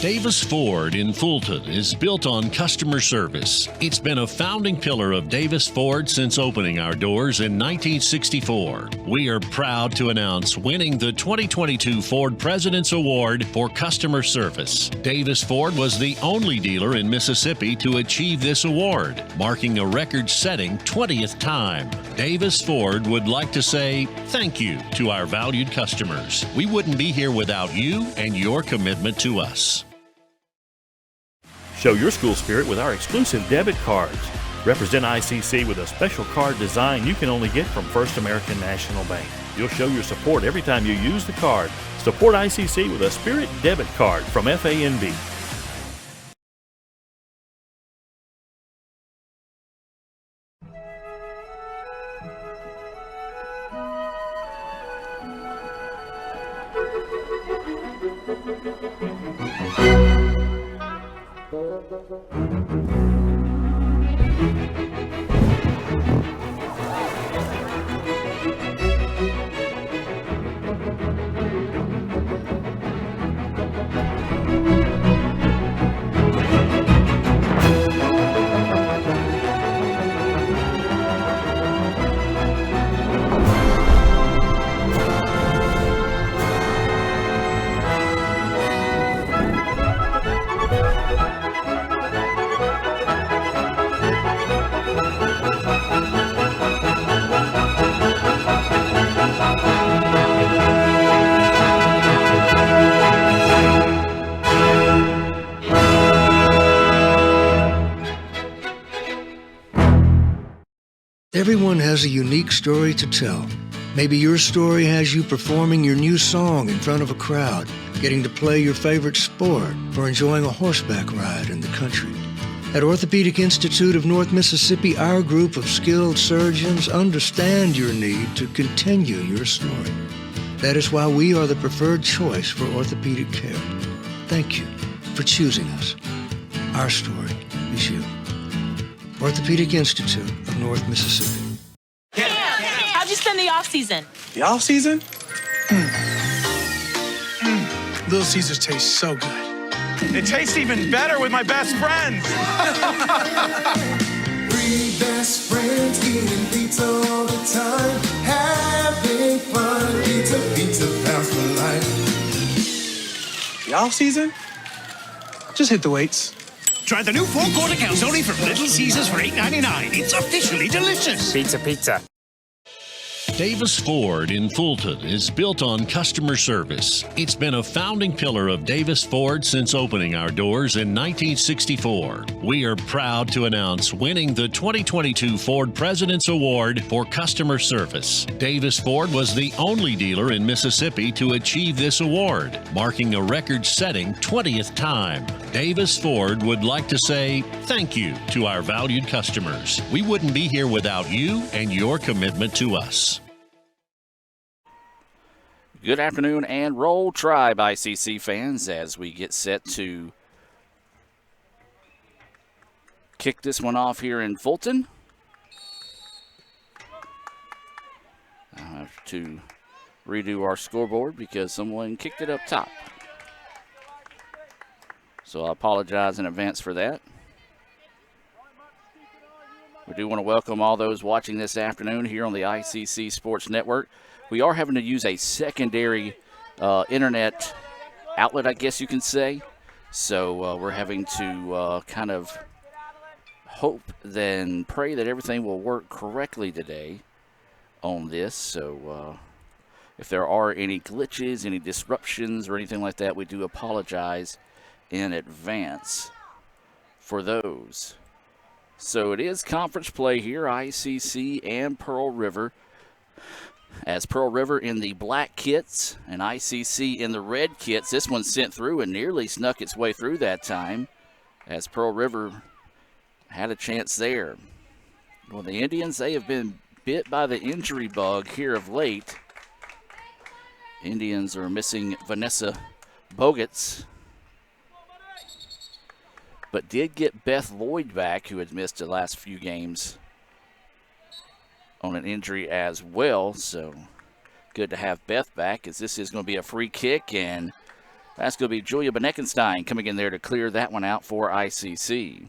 Davis Ford in Fulton is built on customer service. It's been a founding pillar of Davis Ford since opening our doors in 1964. We are proud to announce winning the 2022 Ford President's Award for customer service. Davis Ford was the only dealer in Mississippi to achieve this award, marking a record-setting 20th time. Davis Ford would like to say thank you to our valued customers. We wouldn't be here without you and your commitment to us. Show your school spirit with our exclusive debit cards. Represent ICC with a special card design you can only get from First American National Bank. You'll show your support every time you use the card. Support ICC with a Spirit debit card from FANB. Everyone has a unique story to tell. Maybe your story has you performing your new song in front of a crowd, getting to play your favorite sport, or enjoying a horseback ride in the country. At Orthopedic Institute of North Mississippi, our group of skilled surgeons understand your need to continue your story. That is why we are the preferred choice for orthopedic care. Thank you for choosing us. Our story is you. Orthopedic Institute of North Mississippi. How'd you spend the off-season? The off-season? Little Caesars taste so good. It tastes even better with my best friends. Three best friends eating pizza all the time, having fun. Pizza pounds for life. The off-season? Just hit the weights. Try the new four-quarter calzone from Little Caesars for $8.99. It's officially delicious. Pizza. Davis Ford in Fulton is built on customer service. It's been a founding pillar of Davis Ford since opening our doors in 1964. We are proud to announce winning the 2022 Ford President's Award for customer service. Davis Ford was the only dealer in Mississippi to achieve this award, marking a record-setting 20th time. Davis Ford would like to say thank you to our valued customers. We wouldn't be here without you and your commitment to us. Good afternoon and Roll Tribe ICC fans as we get set to kick this one off here in Fulton. I have to redo our scoreboard because someone kicked it up top. So I apologize in advance for that. We do want to welcome all those watching this afternoon here on the ICC Sports Network. We are having to use a secondary internet outlet, I guess you can say. So we're having to kind of hope then pray that everything will work correctly today on this. So if there are any glitches, any disruptions, or anything like that, we do apologize in advance for those. So it is conference play here, ICC and Pearl River. As Pearl River in the black kits and ICC in the red kits. This one sent through and nearly snuck its way through that time as Pearl River had a chance there. Well, the Indians, they have been bit by the injury bug here of late. Indians are missing Vanessa Bogutz, but did get Beth Lloyd back, who had missed the last few games on an injury as well. So good to have Beth back, as this is going to be a free kick, and That's going to be Julia Beneckenstein coming in there to clear that one out for ICC.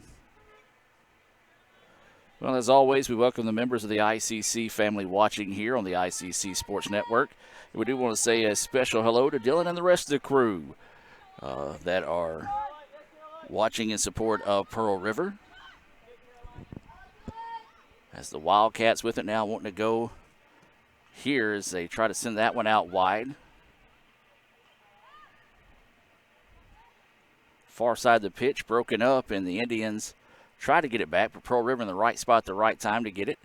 Well, as always, we welcome the members of the ICC family watching here on the ICC Sports Network. And we do want to say a special hello to Dylan and the rest of the crew that are watching in support of Pearl River. As the Wildcats with it now, wanting to go here as they try to send that one out wide. Far side of the pitch broken up, and the Indians try to get it back, but Pearl River in the right spot at the right time to get it.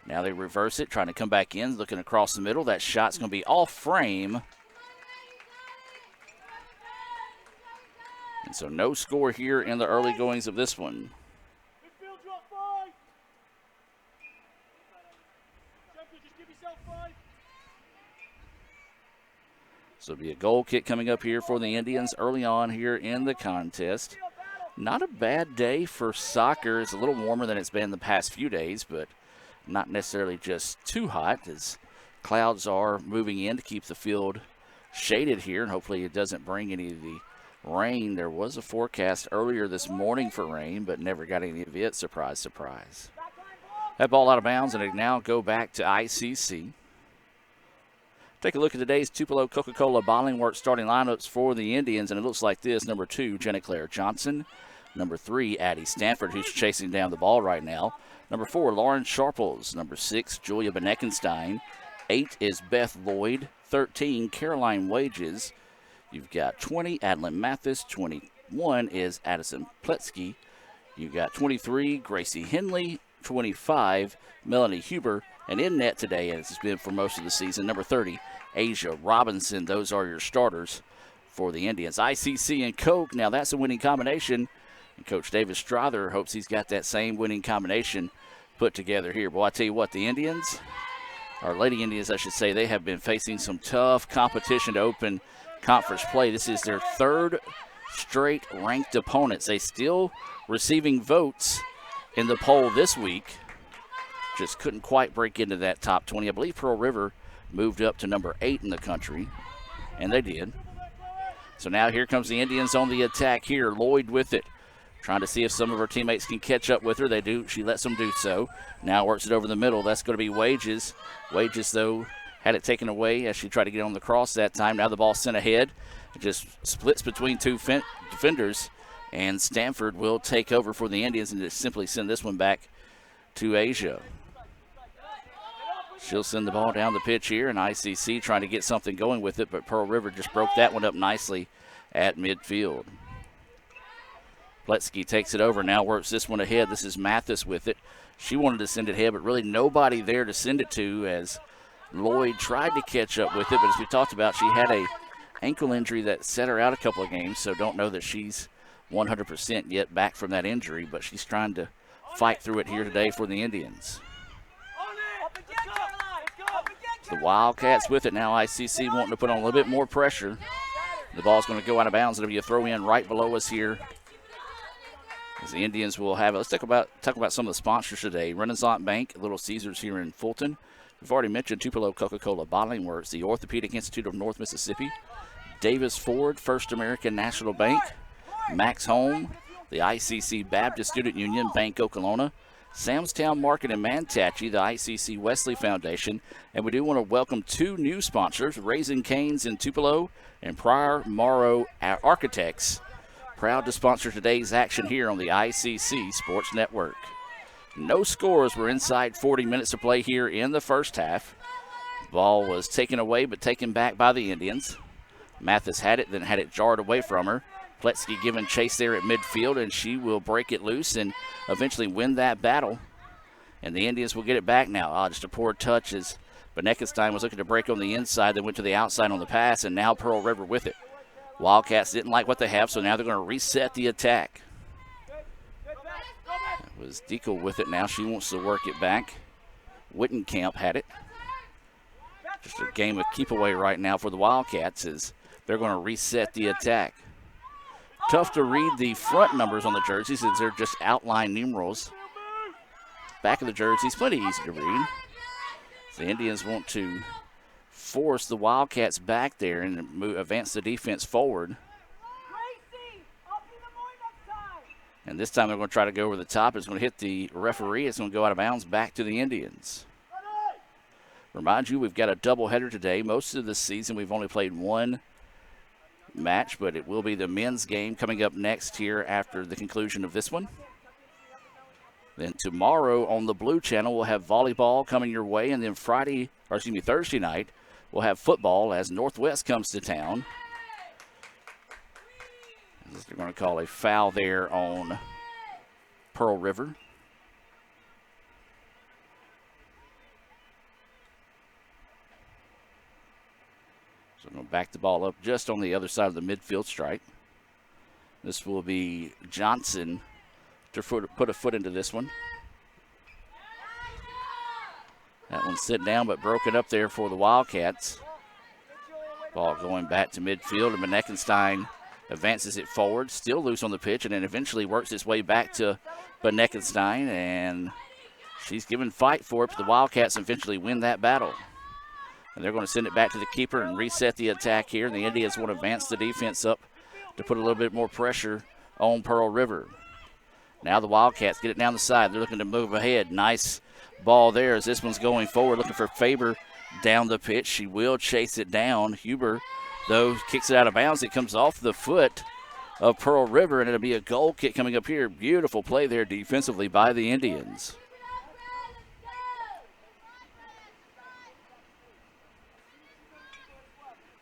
Now they reverse it, trying to come back in, looking across the middle. That shot's going to be off frame. And so no score here in the early goings of this one. So it'll be a goal kick coming up here for the Indians early on here in the contest. Not a bad day for soccer. It's a little warmer than it's been the past few days, but not necessarily just too hot as clouds are moving in to keep the field shaded here, and hopefully it doesn't bring any of the rain. There was a forecast earlier this morning for rain, but never got any of it. Surprise, surprise. That ball out of bounds, and it now go back to ICC. Take a look at today's Tupelo Coca-Cola Bottling Works starting lineups for the Indians, and it looks like this. Number 2, Jenna Claire Johnson. Number 3, Addie Stanford, who's chasing down the ball right now. Number 4, Lauren Sharples. Number 6, Julia Beneckenstein. 8 is Beth Lloyd. 13, Caroline Wages. You've got 20, Adeline Mathis. 21 is Addison Pletsky. You've got 23, Gracie Henley. 25, Melanie Huber. And in net today, as it's been for most of the season, number 30, Asia Robinson. Those are your starters for the Indians. ICC and Coke, now that's a winning combination. And Coach David Strother hopes he's got that same winning combination put together here. Boy, I tell you what, the Indians, or Lady Indians, I should say, they have been facing some tough competition to open conference play. This is their third straight ranked opponents. They still receiving votes in the poll this week. Just couldn't quite break into that top 20. I believe Pearl River moved up to number 8 in the country, and they did. So now here comes the Indians on the attack here. Lloyd with it, trying to see if some of her teammates can catch up with her. They do. She lets them do so. Now works it over the middle. That's going to be Wages. Wages, though, had it taken away as she tried to get on the cross that time. Now the ball sent ahead. It just splits between two defenders, and Stanford will take over for the Indians and just simply send this one back to Asia. She'll send the ball down the pitch here, and ICC trying to get something going with it, but Pearl River just broke that one up nicely at midfield. Pletsky takes it over, now works this one ahead. This is Mathis with it. She wanted to send it ahead, but really nobody there to send it to as Lloyd tried to catch up with it, but as we talked about, she had a ankle injury that set her out a couple of games, so don't know that she's 100% yet back from that injury, but she's trying to fight through it here today for the Indians. The Wildcats with it now. ICC wanting to put on a little bit more pressure. The ball's going to go out of bounds. It'll be a throw in right below us here. As the Indians will have it. Let's talk about some of the sponsors today. Renaissance Bank, Little Caesars here in Fulton. We've already mentioned Tupelo Coca-Cola Bottling Works, the Orthopedic Institute of North Mississippi, Davis Ford, First American National Bank, Max Home, the ICC Baptist Student Union, Bank Okolona, Samstown Market in Manatee, the ICC Wesley Foundation, and we do want to welcome 2 new sponsors, Raising Cane's in Tupelo and Prior Morrow Architects, proud to sponsor today's action here on the ICC Sports Network. No scores. We're inside 40 minutes to play here in the first half. Ball was taken away but taken back by the Indians. Mathis had it, then had it jarred away from her. Pletsky giving chase there at midfield, and she will break it loose and eventually win that battle. And the Indians will get it back now. Just a poor touch as Beneckenstein was looking to break on the inside, then went to the outside on the pass, and now Pearl River with it. Wildcats didn't like what they have, so now they're going to reset the attack. That was Deacle with it now. She wants to work it back. Wittenkamp had it. Just a game of keep away right now for the Wildcats as they're going to reset the attack. Tough to read the front numbers on the jerseys as they're just outline numerals. Back of the jerseys, plenty easy to read. The Indians want to force the Wildcats back there and advance the defense forward. And this time they're going to try to go over the top. It's going to hit the referee. It's going to go out of bounds back to the Indians. Remind you, we've got a doubleheader today. Most of the season we've only played one match, but it will be the men's game coming up next here after the conclusion of this one. Then tomorrow on the Blue Channel, we'll have volleyball coming your way, and then Thursday night, we'll have football as Northwest comes to town. They're going to call a foul there on Pearl River. So I'm going to back the ball up just on the other side of the midfield stripe. This will be Johnson to put a foot into this one. That one's sitting down but broken up there for the Wildcats. Ball going back to midfield, and Beneckenstein advances it forward, still loose on the pitch, and then eventually works its way back to Beneckenstein, and she's given fight for it, but the Wildcats eventually win that battle. And they're going to send it back to the keeper and reset the attack here. And the Indians want to advance the defense up to put a little bit more pressure on Pearl River. Now the Wildcats get it down the side. They're looking to move ahead. Nice ball there as this one's going forward, looking for Faber down the pitch. She will chase it down. Huber, though, kicks it out of bounds. It comes off the foot of Pearl River, and it'll be a goal kick coming up here. Beautiful play there defensively by the Indians.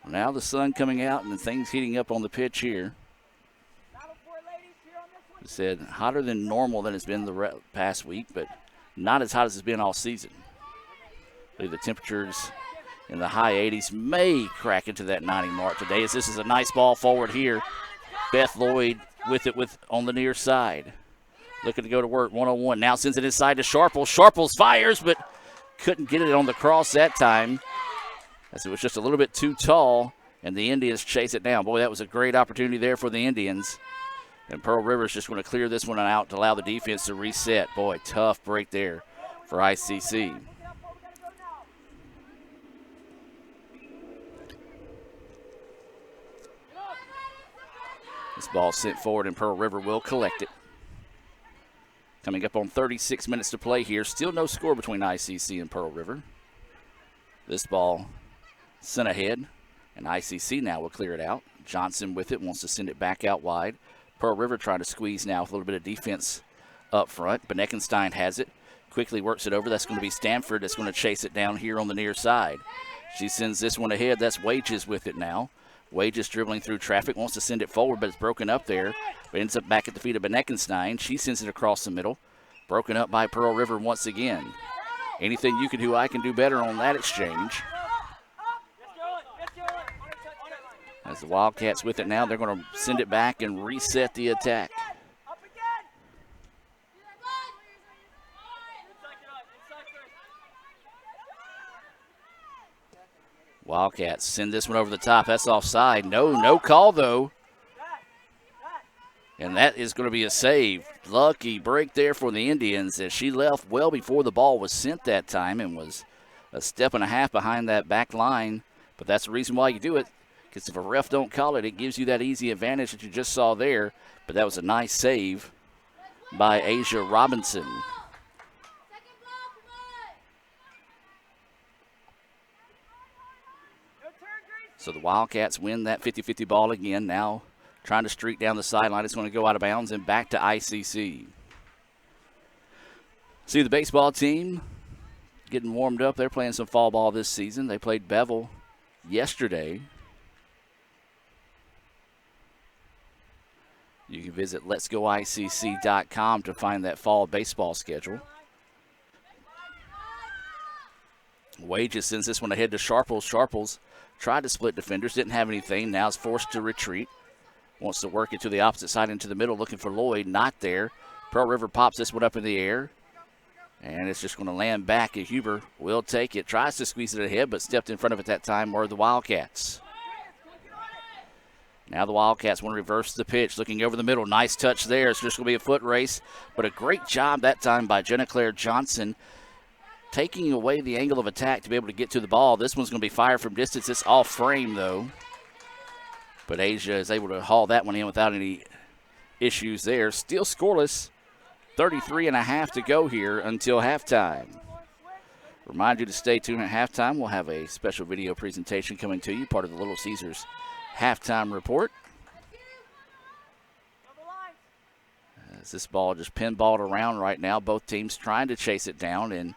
Now the sun coming out and things heating up on the pitch here. It said hotter than normal than it's been the past week, but not as hot as it's been all season. I believe the temperatures in the high 80s may crack into that 90 mark today, as this is a nice ball forward here. Beth Lloyd with it on the near side. Looking to go to work one-on-one. Now sends it inside to Sharples. Sharples fires, but couldn't get it on the cross that time, as it was just a little bit too tall, and the Indians chase it down. Boy, that was a great opportunity there for the Indians. And Pearl River's just going to clear this one out to allow the defense to reset. Boy, tough break there for ICC. This ball sent forward, and Pearl River will collect it. Coming up on 36 minutes to play here. Still no score between ICC and Pearl River. This ball sent ahead, and ICC now will clear it out. Johnson with it, wants to send it back out wide. Pearl River trying to squeeze now with a little bit of defense up front. Beneckenstein has it, quickly works it over. That's going to be Stanford that's going to chase it down here on the near side. She sends this one ahead. That's Wages with it now. Wages dribbling through traffic, wants to send it forward, but it's broken up there. But ends up back at the feet of Beneckenstein. She sends it across the middle. Broken up by Pearl River once again. Anything you can do, I can do better on that exchange. As the Wildcats with it now, they're going to send it back and reset the attack. Wildcats send this one over the top. That's offside. No call, though. And that is going to be a save. Lucky break there for the Indians, as she left well before the ball was sent that time and was a step and a half behind that back line. But that's the reason why you do it, because if a ref don't call it, it gives you that easy advantage that you just saw there. But that was a nice save by Asia Robinson. So the Wildcats win that 50-50 ball again. Now trying to streak down the sideline. It's going to go out of bounds and back to ICC. See the baseball team getting warmed up. They're playing some fall ball this season. They played Bevel yesterday. You can visit letsgoicc.com to find that fall baseball schedule. Wages sends this one ahead to Sharples. Sharples tried to split defenders, didn't have anything. Now is forced to retreat. Wants to work it to the opposite side into the middle, looking for Lloyd. Not there. Pearl River pops this one up in the air. And it's just going to land back. Huber will take it. Tries to squeeze it ahead, but stepped in front of it that time were the Wildcats. Now the Wildcats want to reverse the pitch. Looking over the middle. Nice touch there. It's just going to be a foot race. But a great job that time by Jenna Claire Johnson, taking away the angle of attack to be able to get to the ball. This one's going to be fired from distance. It's off frame, though. But Asia is able to haul that one in without any issues there. Still scoreless. 33.5 to go here until halftime. Remind you to stay tuned at halftime. We'll have a special video presentation coming to you, part of the Little Caesars halftime report. As this ball just pinballed around right now, both teams trying to chase it down, and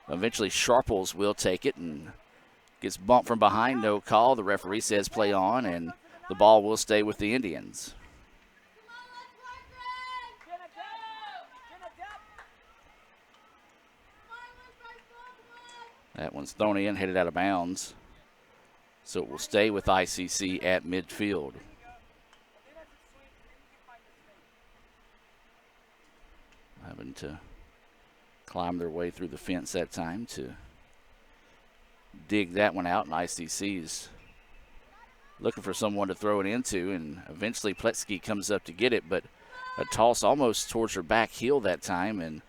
eventually Sharples will take it and gets bumped from behind, no call. The referee says play on, and the ball will stay with the Indians. That one's thrown in, headed out of bounds. So it will stay with ICC at midfield. Having to climb their way through the fence that time to dig that one out, and ICC is looking for someone to throw it into, and eventually Pletsky comes up to get it, but a toss almost towards her back heel that time, and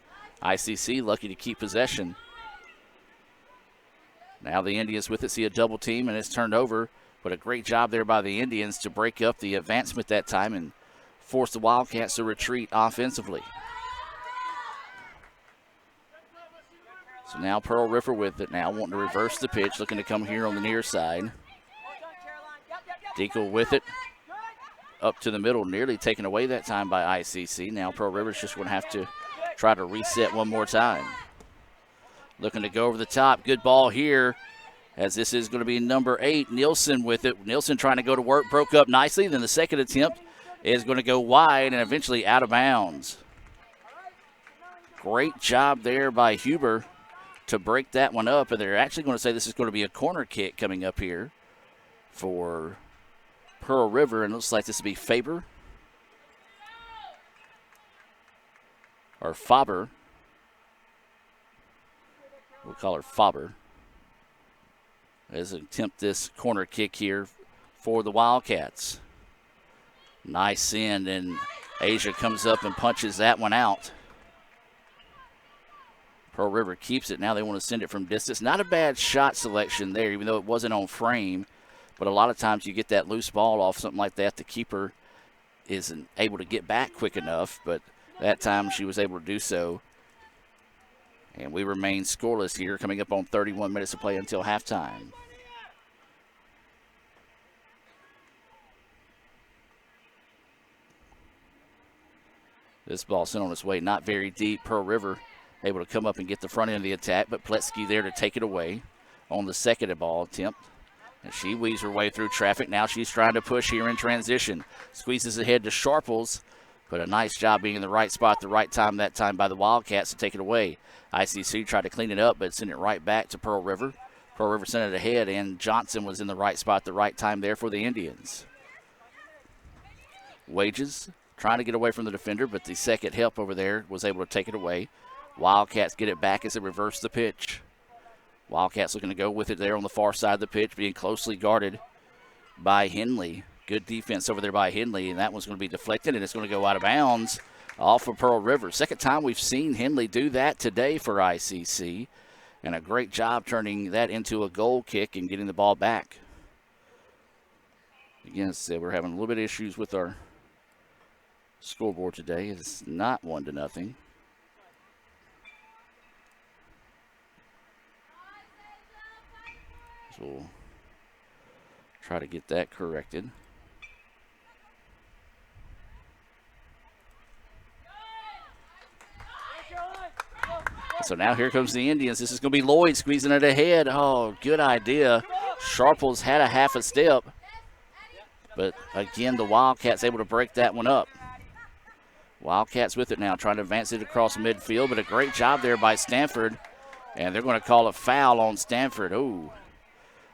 ICC lucky to keep possession. Now the Indians with it, see a double team, and it's turned over, but a great job there by the Indians to break up the advancement that time and force the Wildcats to retreat offensively. So now Pearl River with it now, wanting to reverse the pitch, looking to come here on the near side. Dinkel with it, up to the middle, nearly taken away that time by ICC. Now Pearl River's just going to have to try to reset one more time. Looking to go over the top. Good ball here, as this is going to be number 8, Nielsen with it. Nielsen trying to go to work, broke up nicely. Then the second attempt is going to go wide and eventually out of bounds. Great job there by Huber to break that one up. And they're actually going to say this is going to be a corner kick coming up here for Pearl River. And it looks like this will be Faber or Faber. We'll call her Faber. As attempt this corner kick here for the Wildcats. Nice send, and Asia comes up and punches that one out. Pearl River keeps it. Now they want to send it from distance. Not a bad shot selection there, even though it wasn't on frame. But a lot of times you get that loose ball off something like that. The keeper isn't able to get back quick enough, but that time she was able to do so. And we remain scoreless here, coming up on 31 minutes to play until halftime. This ball sent on its way, not very deep. Pearl River able to come up and get the front end of the attack, but Pletsky there to take it away on the second ball attempt. And she weaves her way through traffic. Now she's trying to push here in transition. Squeezes ahead to Sharples, but a nice job being in the right spot at the right time that time by the Wildcats to take it away. ICC tried to clean it up, but sent it right back to Pearl River. Pearl River sent it ahead, and Johnson was in the right spot at the right time there for the Indians. Wages trying to get away from the defender, but the second help over there was able to take it away. Wildcats get it back as they reverse the pitch. Wildcats looking to go with it there on the far side of the pitch, being closely guarded by Henley. Good defense over there by Henley, and that one's going to be deflected, and it's going to go out of bounds off of Pearl River. Second time we've seen Henley do that today for ICC, and a great job turning that into a goal kick and getting the ball back. Again, as I said, we're having a little bit of issues with our scoreboard today. It's not 1-0. So we'll try to get that corrected. So now here comes the Indians. This is going to be Lloyd squeezing it ahead. Oh, good idea. Sharples had a half a step. But again, the Wildcats able to break that one up. Wildcats with it now, trying to advance it across midfield, but a great job there by Stanford. And they're going to call a foul on Stanford. Oh,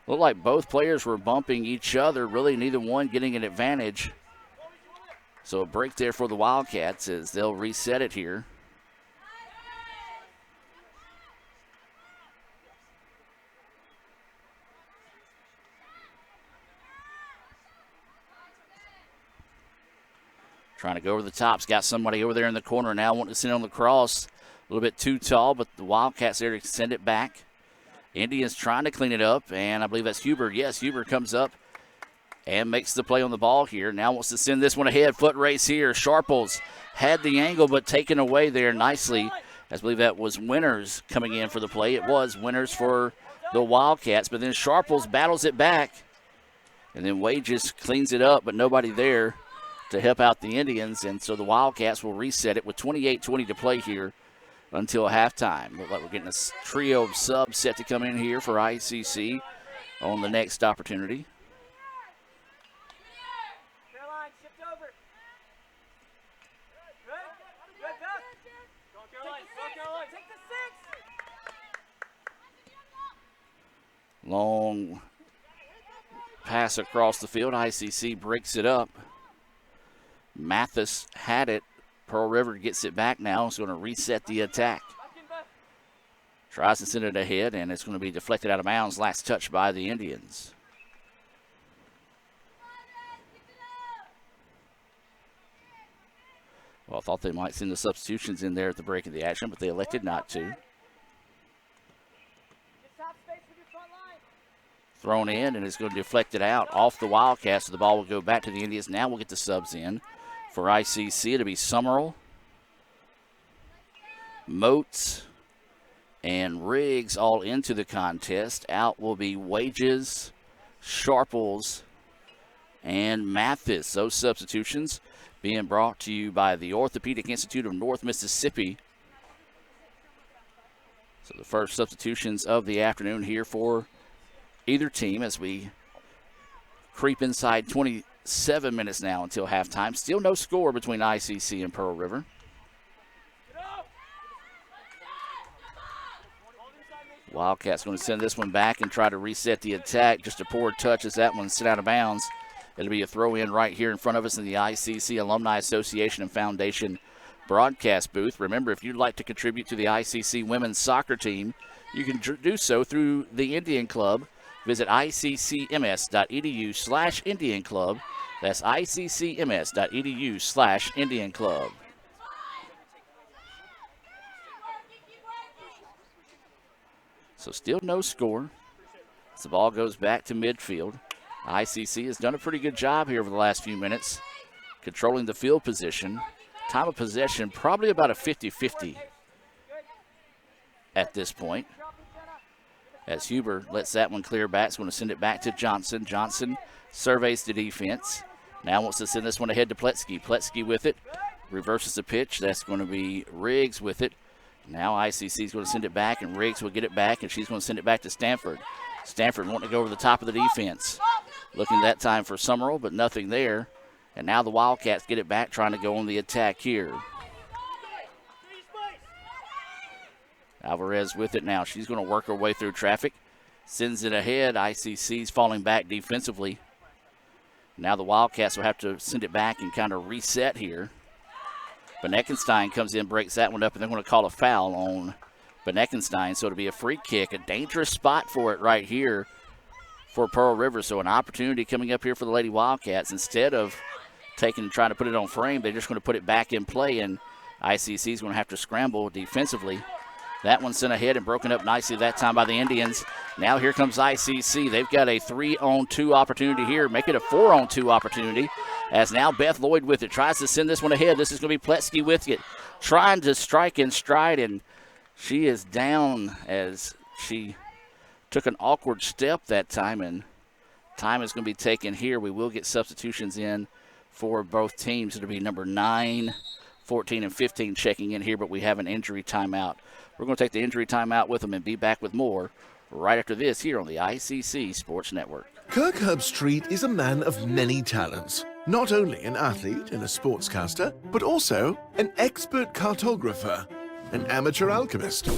looked like both players were bumping each other, really neither one getting an advantage. So a break there for the Wildcats as they'll reset it here. Trying to go over the top. Got somebody over there in the corner now wanting to send on the cross. A little bit too tall, but the Wildcats there to send it back. Indians trying to clean it up, and I believe that's Huber. Yes, Huber comes up and makes the play on the ball here. Now wants to send this one ahead. Foot race here. Sharples had the angle, but taken away there nicely. I believe that was Winters coming in for the play. It was Winters for the Wildcats, but then Sharples battles it back. And then Wages cleans it up, but nobody there to help out the Indians. And so the Wildcats will reset it with 28-20 to play here until halftime. Look like we're getting a trio of subs set to come in here for ICC on the next opportunity. Long pass across the field. ICC breaks it up. Mathis had it. Pearl River gets it back now. It's going to reset the attack. Tries to send it ahead, and it's going to be deflected out of bounds. Last touch by the Indians. Well, I thought they might send the substitutions in there at the break of the action, but they elected not to. Thrown in, and it's going to deflect it out off the Wildcats, so the ball will go back to the Indians. Now we'll get the subs in for ICC. It'll be Summerall, Moats, and Riggs all into the contest. Out will be Wages, Sharples, and Mathis. Those substitutions being brought to you by the Orthopedic Institute of North Mississippi. So the first substitutions of the afternoon here for either team as we creep inside 27 minutes now until halftime. Still no score between ICC and Pearl River. Wildcats going to send this one back and try to reset the attack. Just a poor touch as that one sent out of bounds. It'll be a throw in right here in front of us in the ICC Alumni Association and Foundation broadcast booth. Remember, if you'd like to contribute to the ICC women's soccer team, you can do so through the Indian Club. Visit iccms.edu/Indian Club. That's iccms.edu/Indian Club. So still no score. As the ball goes back to midfield. ICC has done a pretty good job here over the last few minutes, controlling the field position. Time of possession, probably about a 50-50 at this point. As Huber lets that one clear back, it's going to send it back to Johnson. Johnson surveys the defense. Now wants to send this one ahead to Pletsky. Pletsky with it, reverses the pitch. That's going to be Riggs with it. Now ICC is going to send it back, and Riggs will get it back, and she's going to send it back to Stanford. Stanford wanting to go over the top of the defense. Looking that time for Summerall, but nothing there. And now the Wildcats get it back, trying to go on the attack here. Alvarez with it now. She's going to work her way through traffic. Sends it ahead. ICC's falling back defensively. Now the Wildcats will have to send it back and kind of reset here. Beneckenstein comes in, breaks that one up, and they're going to call a foul on Beneckenstein. So it'll be a free kick, a dangerous spot for it right here for Pearl River. So an opportunity coming up here for the Lady Wildcats. Instead of trying to put it on frame, they're just going to put it back in play, and ICC is going to have to scramble defensively. That one sent ahead and broken up nicely that time by the Indians. Now here comes ICC. They've got a 3-on-2 opportunity here. Make it a 4-on-2 opportunity. As now Beth Lloyd with it. Tries to send this one ahead. This is going to be Pletsky with it. Trying to strike in stride, and she is down as she took an awkward step that time, and time is going to be taken here. We will get substitutions in for both teams. It'll be number 9, 14, and 15 checking in here, but we have an injury timeout. We're going to take the injury timeout with them and be back with more right after this here on the ICC Sports Network. Kirk Herbstreit is a man of many talents. Not only an athlete and a sportscaster, but also an expert cartographer, an amateur alchemist,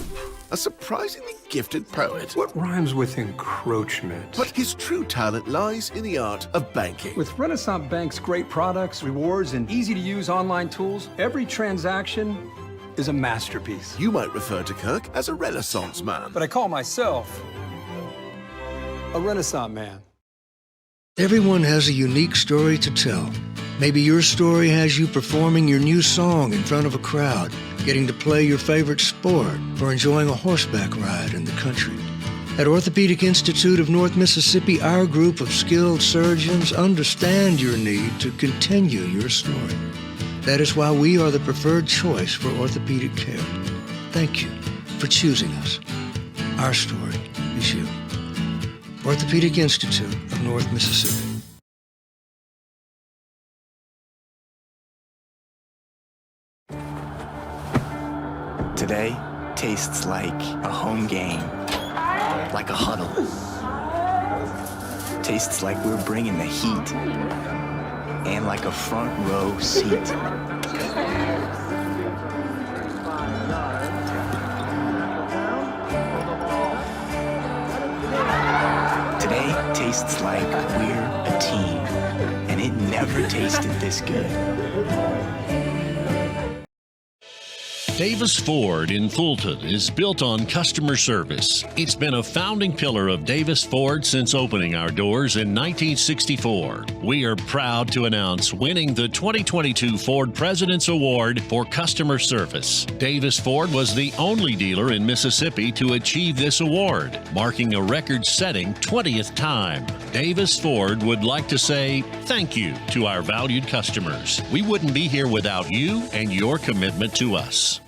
a surprisingly gifted poet. What rhymes with encroachment? But his true talent lies in the art of banking. With Renaissance Bank's great products, rewards, and easy-to-use online tools, every transaction is a masterpiece. You might refer to Kirk as a Renaissance man. But I call myself a Renaissance man. Everyone has a unique story to tell. Maybe your story has you performing your new song in front of a crowd, getting to play your favorite sport, or enjoying a horseback ride in the country. At Orthopedic Institute of North Mississippi, our group of skilled surgeons understand your need to continue your story. That is why we are the preferred choice for orthopedic care. Thank you for choosing us. Our story is you. Orthopedic Institute of North Mississippi. Today tastes like a home game, like a huddle. Tastes like we're bringing the heat, and like a front row seat. Today tastes like we're a team, and it never tasted this good. Davis Ford in Fulton is built on customer service. It's been a founding pillar of Davis Ford since opening our doors in 1964. We are proud to announce winning the 2022 Ford President's Award for Customer Service. Davis Ford was the only dealer in Mississippi to achieve this award, marking a record-setting 20th time. Davis Ford would like to say thank you to our valued customers. We wouldn't be here without you and your commitment to us.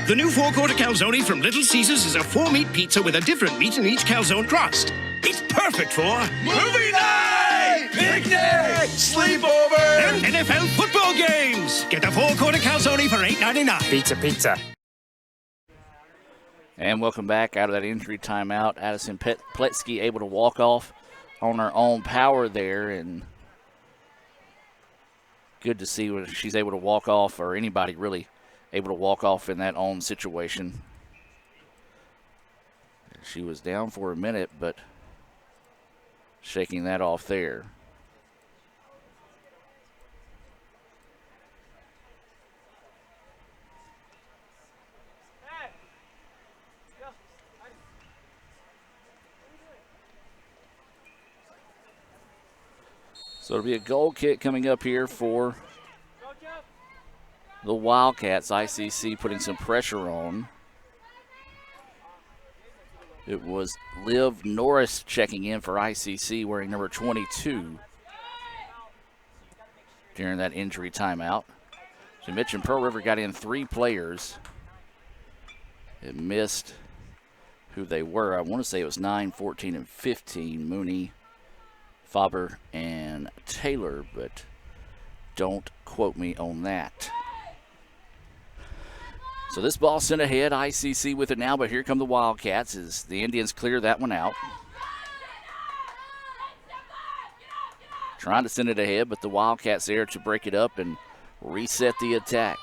The new four-quarter calzone from Little Caesars is a 4-meat pizza with a different meat in each calzone crust. It's perfect for Movie night! Picnic! Sleepover! and NFL football games. Get the four-quarter calzone for $8.99. Pizza. And welcome back out of that injury timeout. Addison Pletsky able to walk off on her own power there, and good to see when she's able to walk off, or anybody really able to walk off in that own situation. She was down for a minute, but shaking that off there. So it'll be a goal kick coming up here for the Wildcats. ICC putting some pressure on. It was Liv Norris checking in for ICC, wearing number 22 during that injury timeout. As we mentioned, Pearl River got in 3 players. It missed who they were. I want to say it was 9, 14, and 15. Mooney, Faber, and Taylor, but don't quote me on that. So this ball sent ahead, ICC with it now, but here come the Wildcats as the Indians clear that one out. Trying to send it ahead, but the Wildcats there to break it up and reset the attack.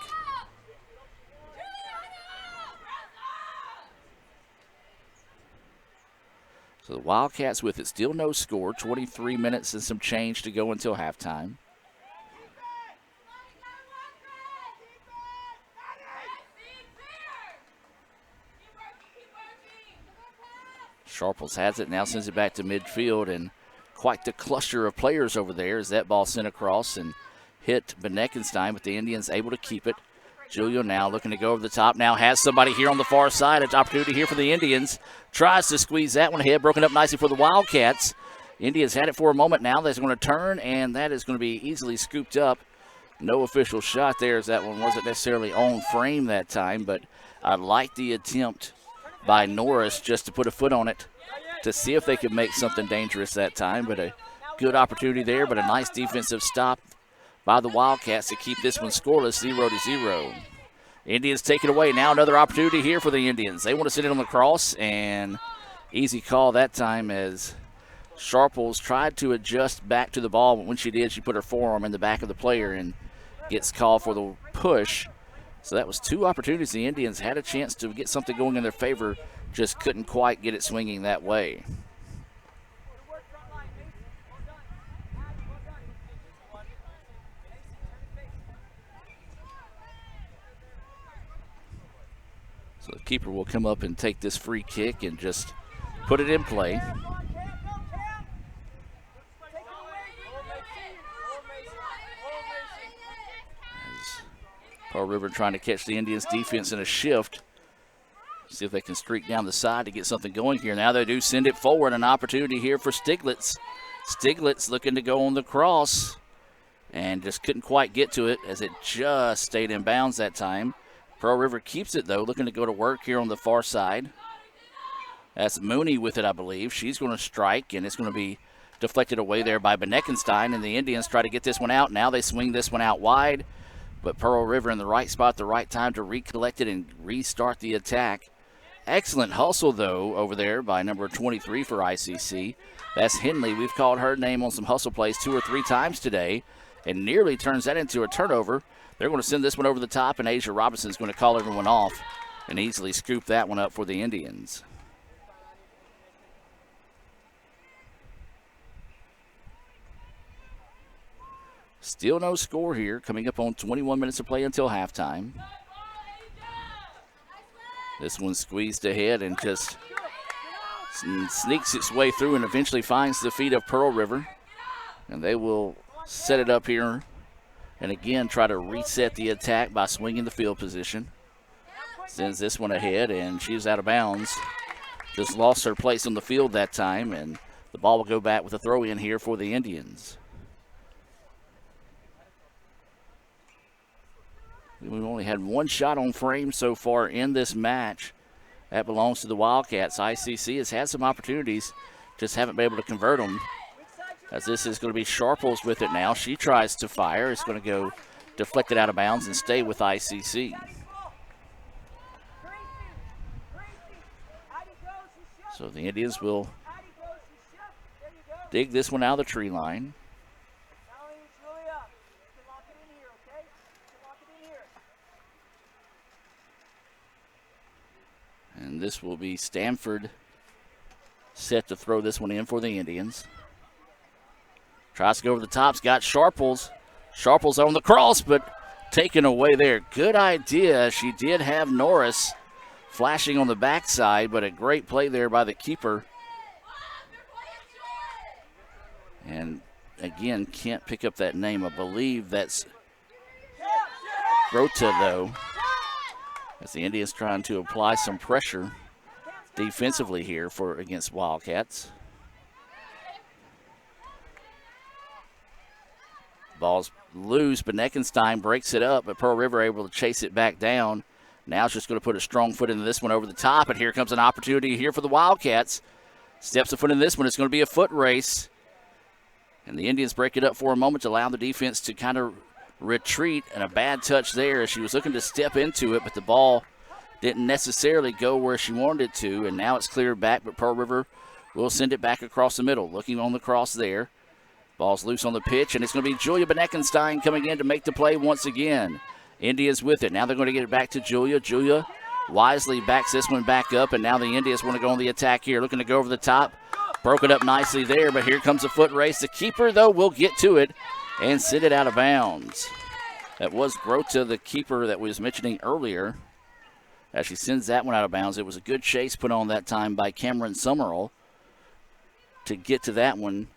So the Wildcats with it, still no score, 23 minutes and some change to go until halftime. Sharples has it, now sends it back to midfield, and quite the cluster of players over there as that ball sent across and hit Beneckenstein, but the Indians able to keep it. Julio now looking to go over the top, now has somebody here on the far side. It's opportunity here for the Indians. Tries to squeeze that one ahead, broken up nicely for the Wildcats. Indians had it for a moment now. They're going to turn, and that is going to be easily scooped up. No official shot there, as that one wasn't necessarily on frame that time, but I like the attempt by Norris just to put a foot on it to see if they could make something dangerous that time. But a good opportunity there, but a nice defensive stop by the Wildcats to keep this one scoreless, 0-0. Indians take it away. Now another opportunity here for the Indians. They want to send it on the cross, and easy call that time as Sharples tried to adjust back to the ball, but when she did, she put her forearm in the back of the player and gets called for the push. So that was 2 opportunities. The Indians had a chance to get something going in their favor, just couldn't quite get it swinging that way. So the keeper will come up and take this free kick and just put it in play. Pearl River trying to catch the Indians' defense in a shift. See if they can streak down the side to get something going here. Now they do send it forward. An opportunity here for Stieglitz. Stieglitz looking to go on the cross and just couldn't quite get to it as it just stayed in bounds that time. Pearl River keeps it, though, looking to go to work here on the far side. That's Mooney with it, I believe. She's going to strike, and it's going to be deflected away there by Beneckenstein, and the Indians try to get this one out. Now they swing this one out wide, but Pearl River in the right spot at the right time to recollect it and restart the attack. Excellent hustle, though, over there by number 23 for ICC. That's Henley. We've called her name on some hustle plays 2 or 3 times today, and nearly turns that into a turnover. They're going to send this one over the top, and Asia Robinson's going to call everyone off and easily scoop that one up for the Indians. Still no score here, coming up on 21 minutes of play until halftime. This one squeezed ahead and just sneaks its way through and eventually finds the feet of Pearl River. And they will set it up here and again try to reset the attack by swinging the field position. Sends this one ahead, and she's out of bounds. Just lost her place on the field that time, and the ball will go back with a throw in here for the Indians. We've only had one shot on frame so far in this match. That belongs to the Wildcats. ICC has had some opportunities, just haven't been able to convert them. As this is going to be Sharples with it now. She tries to fire. It's going to go deflected out of bounds and stay with ICC. So the Indians will dig this one out of the tree line. And this will be Stanford set to throw this one in for the Indians. Tries to go over the top. Got Sharples. Sharples on the cross, but taken away there. Good idea. She did have Norris flashing on the backside, but a great play there by the keeper. And again, can't pick up that name. I believe that's Grota, though. As the Indians trying to apply some pressure defensively here against Wildcats. Ball's loose, but Neckenstein breaks it up, but Pearl River able to chase it back down. Now it's just going to put a strong foot into this one over the top, and here comes an opportunity here for the Wildcats. Steps a foot in this one. It's going to be a foot race. And the Indians break it up for a moment to allow the defense to kind of retreat, and a bad touch there as she was looking to step into it, but the ball didn't necessarily go where she wanted it to, and now it's cleared back, but Pearl River will send it back across the middle. Looking on the cross there. Ball's loose on the pitch, and it's going to be Julia Beneckenstein coming in to make the play once again. Indians with it. Now they're going to get it back to Julia. Julia wisely backs this one back up, and now the Indians want to go on the attack here, looking to go over the top. Broke it up nicely there, but here comes a foot race. The keeper, though, will get to it and send it out of bounds. That was Grota, the keeper that we was mentioning earlier. As she sends that one out of bounds, it was a good chase put on that time by Cameron Summerall to get to that one.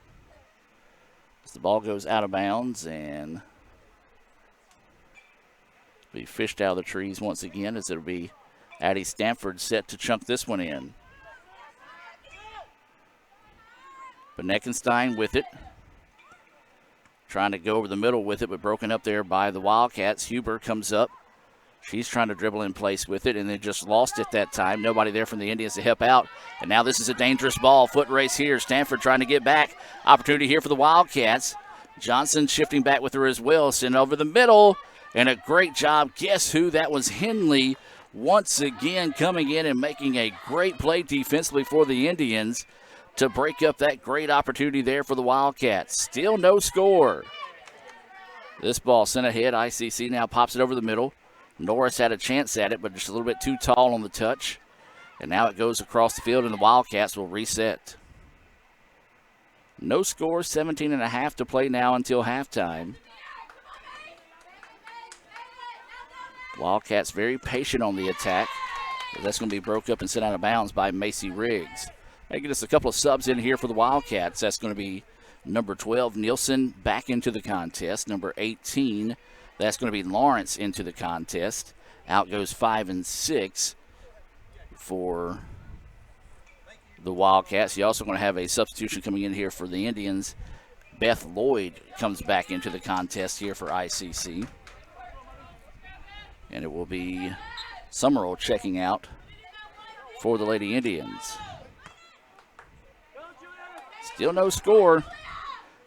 As the ball goes out of bounds and be fished out of the trees once again, as it'll be Addie Stanford set to chunk this one in. Beneckenstein with it. Trying to go over the middle with it, but broken up there by the Wildcats. Huber comes up. She's trying to dribble in place with it, and they just lost it that time. Nobody there from the Indians to help out. And now this is a dangerous ball. Foot race here. Stanford trying to get back. Opportunity here for the Wildcats. Johnson shifting back with her as well. Send over the middle, and a great job. Guess who? That was Henley once again coming in and making a great play defensively for the Indians to break up that great opportunity there for the Wildcats. Still no score. This ball sent ahead. ICC now pops it over the middle. Norris had a chance at it, but just a little bit too tall on the touch. And now it goes across the field, and the Wildcats will reset. No score, 17.5 to play now until halftime. Wildcats very patient on the attack. That's going to be broke up and sent out of bounds by Macy Riggs. They get us a couple of subs in here for the Wildcats. That's going to be number 12, Nielsen, back into the contest. Number 18, that's going to be Lawrence into the contest. Out goes 5 and 6 for the Wildcats. You're also going to have a substitution coming in here for the Indians. Beth Lloyd comes back into the contest here for ICC. And it will be Summerall checking out for the Lady Indians. Still no score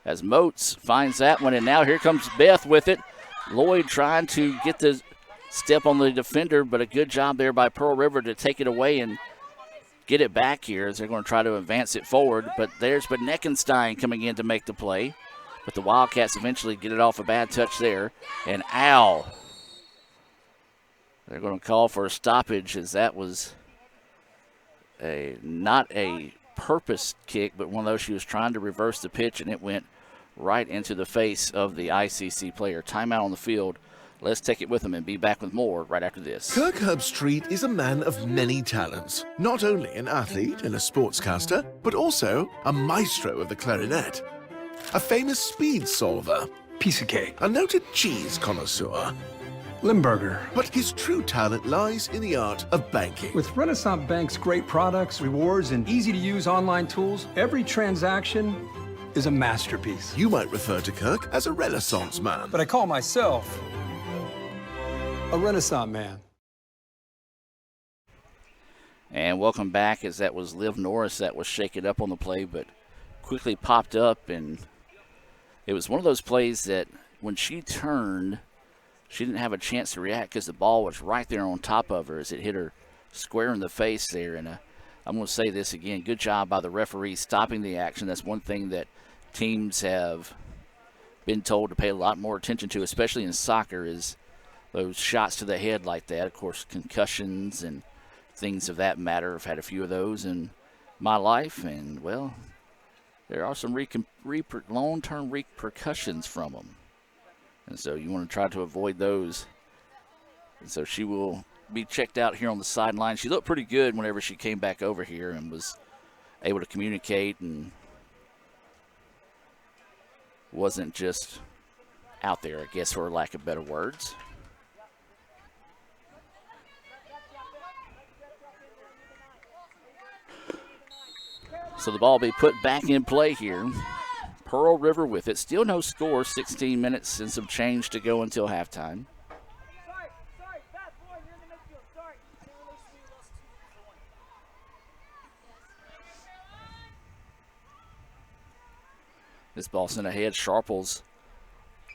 as Moats finds that one, and now here comes Beth with it. Lloyd trying to get the step on the defender, but a good job there by Pearl River to take it away and get it back here as they're going to try to advance it forward. But there's Neckenstein coming in to make the play. But the Wildcats eventually get it off a bad touch there. And ow. They're going to call for a stoppage as that was not a purpose kick, but one of those she was trying to reverse the pitch, and it went right into the face of the ICC player. Timeout on the field. Let's take it with them and be back with more right after this. Kirk Herbstreit is a man of many talents. Not only an athlete and a sportscaster, but also a maestro of the clarinet. A famous speed solver. Piece of cake. A noted cheese connoisseur. Limburger. But his true talent lies in the art of banking. With Renaissance Bank's great products, rewards, and easy-to-use online tools, every transaction is a masterpiece. You might refer to Kirk as a Renaissance man. But I call myself a Renaissance man. And welcome back, as that was Liv Norris that was shaken up on the play, but quickly popped up, and it was one of those plays that when she turned, she didn't have a chance to react because the ball was right there on top of her as it hit her square in the face there. And I'm going to say this again, good job by the referee stopping the action. That's one thing that teams have been told to pay a lot more attention to, especially in soccer, is those shots to the head like that. Of course, concussions and things of that matter. I've had a few of those in my life, and, well, there are some long-term repercussions from them. And so you want to try to avoid those. And so she will be checked out here on the sideline. She looked pretty good whenever she came back over here and was able to communicate and wasn't just out there, I guess, for lack of better words. So the ball will be put back in play here. Pearl River with it. Still no score, 16 minutes and some change to go until halftime. This ball sent ahead. Sharples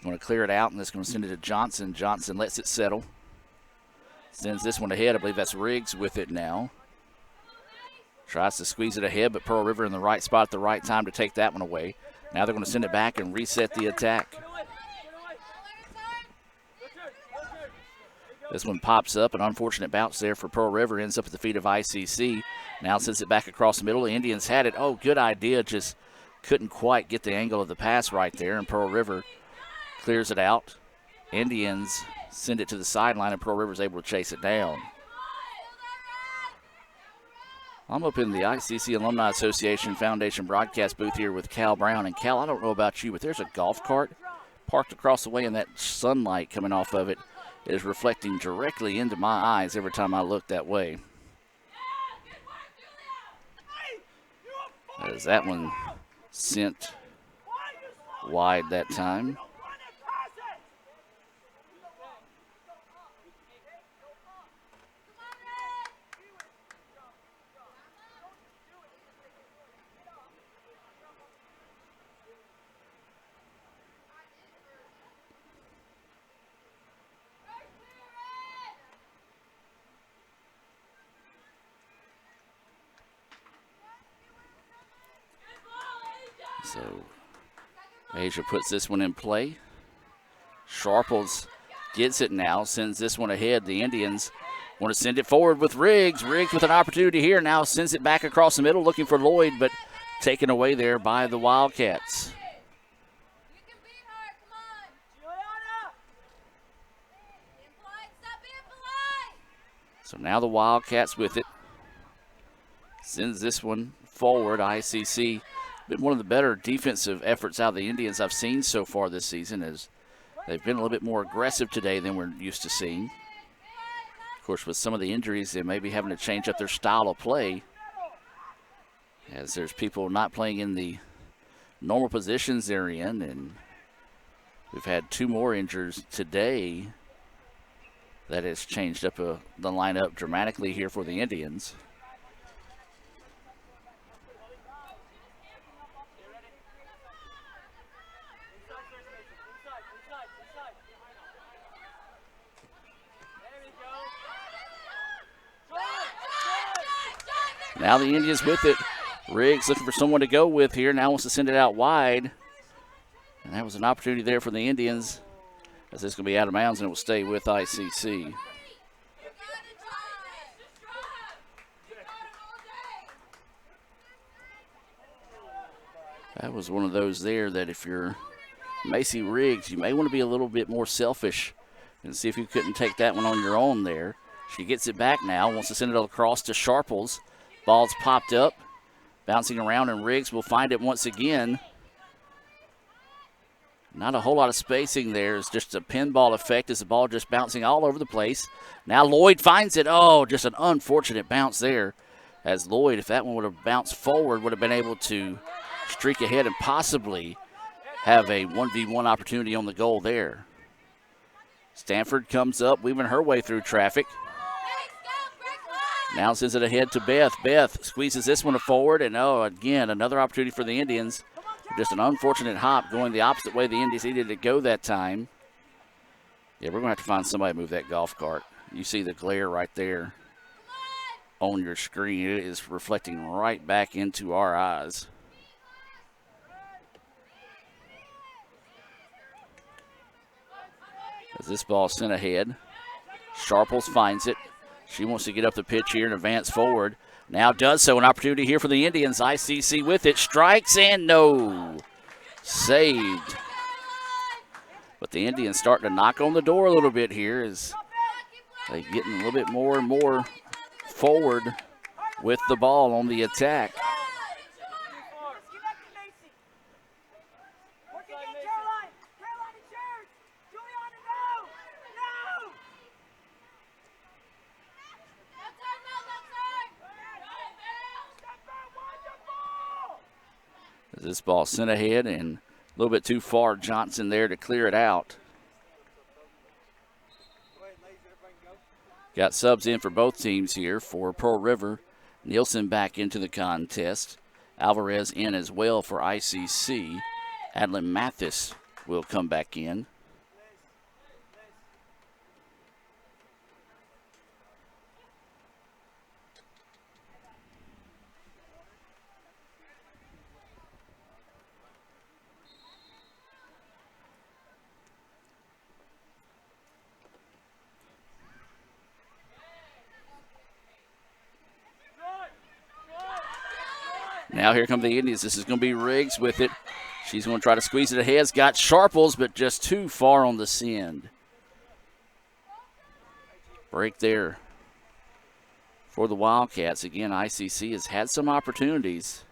going to clear it out, and it's going to send it to Johnson. Johnson lets it settle. Sends this one ahead. I believe that's Riggs with it now. Tries to squeeze it ahead, but Pearl River in the right spot at the right time to take that one away. Now they're going to send it back and reset the attack. This one pops up. An unfortunate bounce there for Pearl River. Ends up at the feet of ICC. Now sends it back across the middle. The Indians had it. Oh, good idea. Just couldn't quite get the angle of the pass right there. And Pearl River clears it out. Indians send it to the sideline, and Pearl River is able to chase it down. I'm up in the ICC Alumni Association Foundation broadcast booth here with Cal Brown. And Cal, I don't know about you, but there's a golf cart parked across the way, and that sunlight coming off of it is reflecting directly into my eyes every time I look that way. As that one sent wide that time. So Asia puts this one in play. Sharples gets it now, sends this one ahead. The Indians want to send it forward with Riggs. Riggs with an opportunity here now, sends it back across the middle looking for Lloyd, but taken away there by the Wildcats. So now the Wildcats with it. Sends this one forward. ICC been one of the better defensive efforts out of the Indians I've seen so far this season, as they've been a little bit more aggressive today than we're used to seeing. Of course, with some of the injuries, they may be having to change up their style of play, as there's people not playing in the normal positions they're in, and we've had 2 more injuries today. That has changed up the lineup dramatically here for the Indians. Now the Indians with it. Riggs looking for someone to go with here. Now wants to send it out wide. And that was an opportunity there for the Indians, as this is going to be out of bounds and it will stay with ICC. That was one of those there that if you're Macy Riggs, you may want to be a little bit more selfish and see if you couldn't take that one on your own there. She gets it back now, wants to send it across to Sharples. Ball's popped up, bouncing around, and Riggs will find it once again. Not a whole lot of spacing there. It's just a pinball effect as the ball just bouncing all over the place. Now Lloyd finds it. Oh, just an unfortunate bounce there. As Lloyd, if that one would have bounced forward, would have been able to streak ahead and possibly have a 1v1 opportunity on the goal there. Stanford comes up, weaving her way through traffic. Now sends it ahead to Beth. Beth squeezes this one forward, and again, another opportunity for the Indians. Just an unfortunate hop going the opposite way the Indians needed to go that time. Yeah, we're going to have to find somebody to move that golf cart. You see the glare right there on your screen. It is reflecting right back into our eyes. As this ball sent ahead, Sharples finds it. She wants to get up the pitch here and advance forward. Now does so. An opportunity here for the Indians. ICC with it. Strikes and no. Saved. But the Indians starting to knock on the door a little bit here as they're getting a little bit more and more forward with the ball on the attack. This ball sent ahead and a little bit too far. Johnson there to clear it out. Got subs in for both teams here for Pearl River. Nielsen back into the contest. Alvarez in as well for ICC. Adlin Mathis will come back in. Now here come the Indians. This is going to be Riggs with it. She's going to try to squeeze it ahead. It's got Sharples, but just too far on the send. Break there for the Wildcats. Again, ICC has had some opportunities.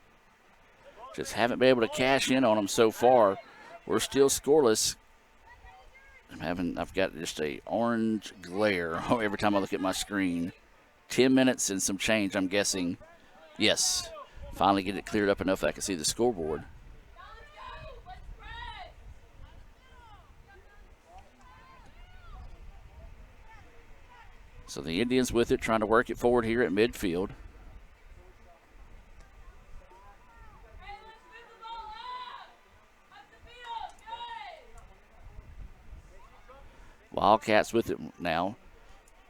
Just haven't been able to cash in on them so far. We're still scoreless. I've got just a orange glare every time I look at my screen. 10 minutes and some change, I'm guessing. Yes. Finally get it cleared up enough that I can see the scoreboard. So the Indians with it, trying to work it forward here at midfield. Wildcats with it now.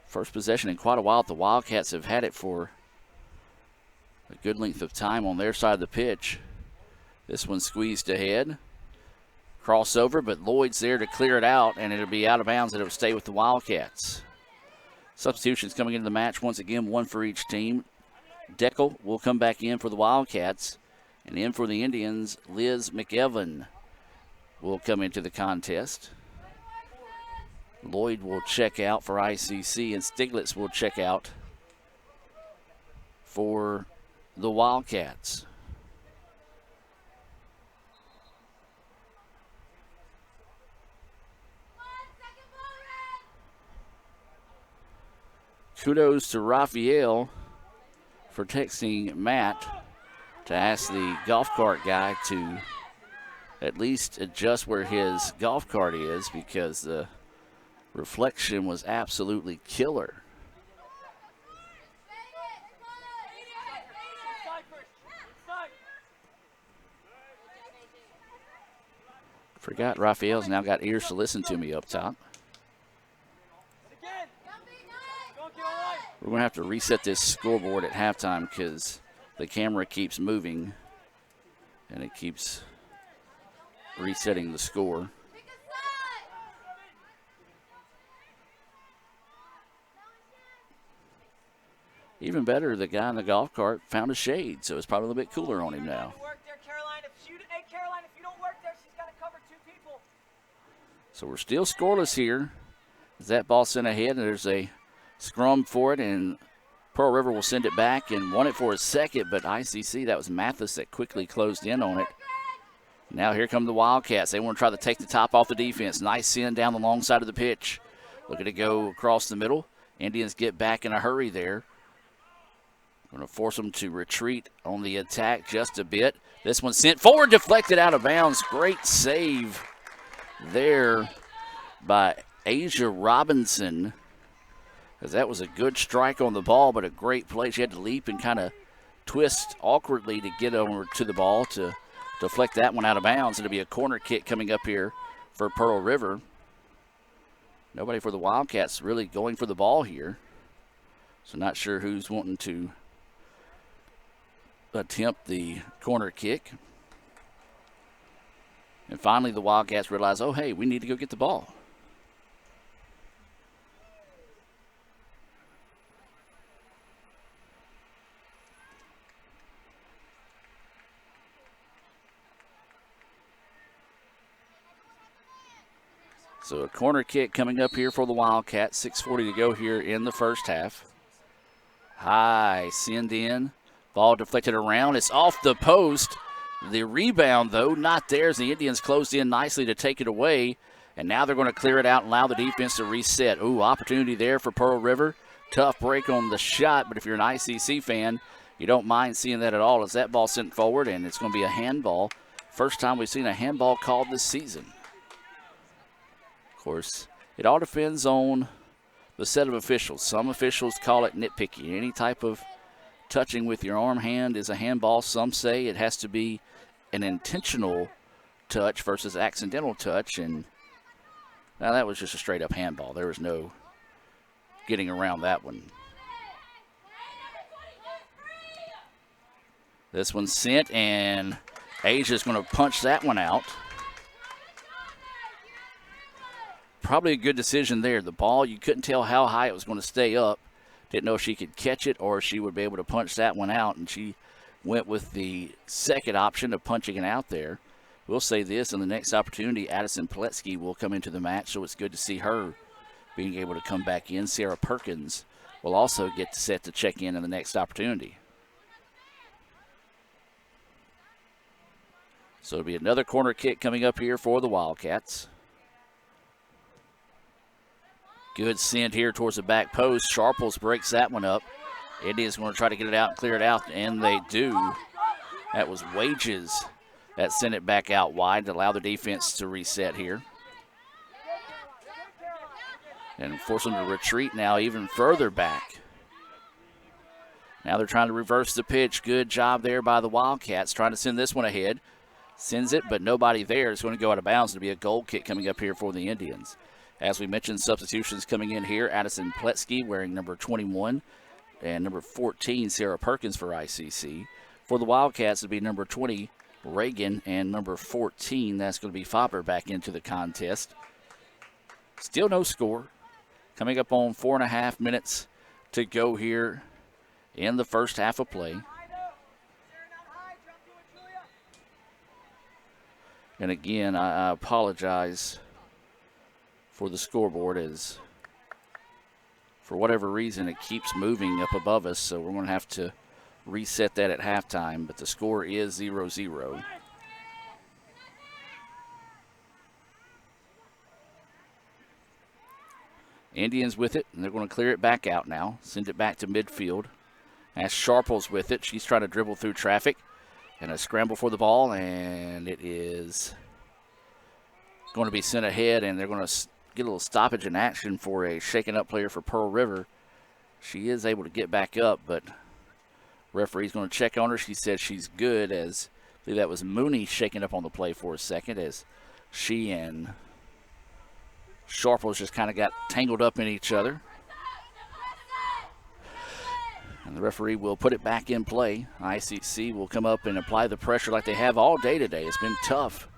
First possession in quite a while. The Wildcats have had it for a good length of time on their side of the pitch. This one squeezed ahead. Crossover, but Lloyd's there to clear it out, and it'll be out of bounds, and it'll stay with the Wildcats. Substitutions coming into the match once again, one for each team. Deckel will come back in for the Wildcats, and in for the Indians, Liz McEvan will come into the contest. Lloyd will check out for ICC, and Stiglitz will check out for the Wildcats. kudos to Raphael for texting Matt to ask the golf cart guy to at least adjust where his golf cart is, because the reflection was absolutely killer. Forgot Raphael's now got ears to listen to me up top. We're going to have to reset this scoreboard at halftime because the camera keeps moving and it keeps resetting the score. Even better, the guy in the golf cart found a shade, so it's probably a little bit cooler on him now. So we're still scoreless here. As that ball sent ahead, and there's a scrum for it, and Pearl River will send it back and won it for a second, but ICC, that was Mathis that quickly closed in on it. Now here come the Wildcats. They want to try to take the top off the defense. Nice send down the long side of the pitch. Looking to go across the middle. Indians get back in a hurry there. Going to force them to retreat on the attack just a bit. This one sent forward, deflected out of bounds. Great save there by Asia Robinson, because that was a good strike on the ball, but a great play. She had to leap and kind of twist awkwardly to get over to the ball to deflect that one out of bounds. It'll be a corner kick coming up here for Pearl River. Nobody for the Wildcats really going for the ball here, so not sure who's wanting to attempt the corner kick. And finally, the Wildcats realize, oh, hey, we need to go get the ball. So a corner kick coming up here for the Wildcats. 6:40 to go here in the first half. High send in. Ball deflected around. It's off the post. The rebound, though, not there as the Indians closed in nicely to take it away. And now they're going to clear it out and allow the defense to reset. Ooh, opportunity there for Pearl River. Tough break on the shot, but if you're an ICC fan, you don't mind seeing that at all as that ball sent forward, and it's going to be a handball. First time we've seen a handball called this season. Of course, it all depends on the set of officials. Some officials call it nitpicky. Any type of touching with your arm hand is a handball. Some say it has to be an intentional touch versus accidental touch, and now that was just a straight up handball. There was no getting around that one. This one's sent, and Asia's going to punch that one out. Probably a good decision there. The ball, you couldn't tell how high it was going to stay up. Didn't know if she could catch it or she would be able to punch that one out, and she went with the second option of punching it out there. We'll say this, in the next opportunity, Addison Pletsky will come into the match, so it's good to see her being able to come back in. Sarah Perkins will also get set to check in the next opportunity. So it'll be another corner kick coming up here for the Wildcats. Good send here towards the back post. Sharples breaks that one up. Indians going to try to get it out and clear it out, and they do. That was Wages that sent it back out wide to allow the defense to reset here. And force them to retreat now even further back. Now they're trying to reverse the pitch. Good job there by the Wildcats, trying to send this one ahead. Sends it, but nobody there. It's going to go out of bounds. It'll be a goal kick coming up here for the Indians. As we mentioned, substitutions coming in here. Addison Pletsky wearing number 21 and number 14, Sarah Perkins for ICC. For the Wildcats, it'll be number 20, Reagan, and number 14, that's going to be Faber back into the contest. Still no score. Coming up on 4.5 minutes to go here in the first half of play. And again, I apologize for the scoreboard, as for whatever reason it keeps moving up above us, so we're going to have to reset that at halftime, but the score is 0-0. Indians with it, and they're going to clear it back out now. Send it back to midfield. As Sharples with it. She's trying to dribble through traffic. And a scramble for the ball, and it is going to be sent ahead, and they're going to get a little stoppage in action for a shaken-up player for Pearl River. She is able to get back up, but referee's going to check on her. She said she's good, as I believe that was Mooney shaking up on the play for a second, as she and Sharples just kind of got tangled up in each other. And the referee will put it back in play. ICC will come up and apply the pressure like they have all day today. It's been tough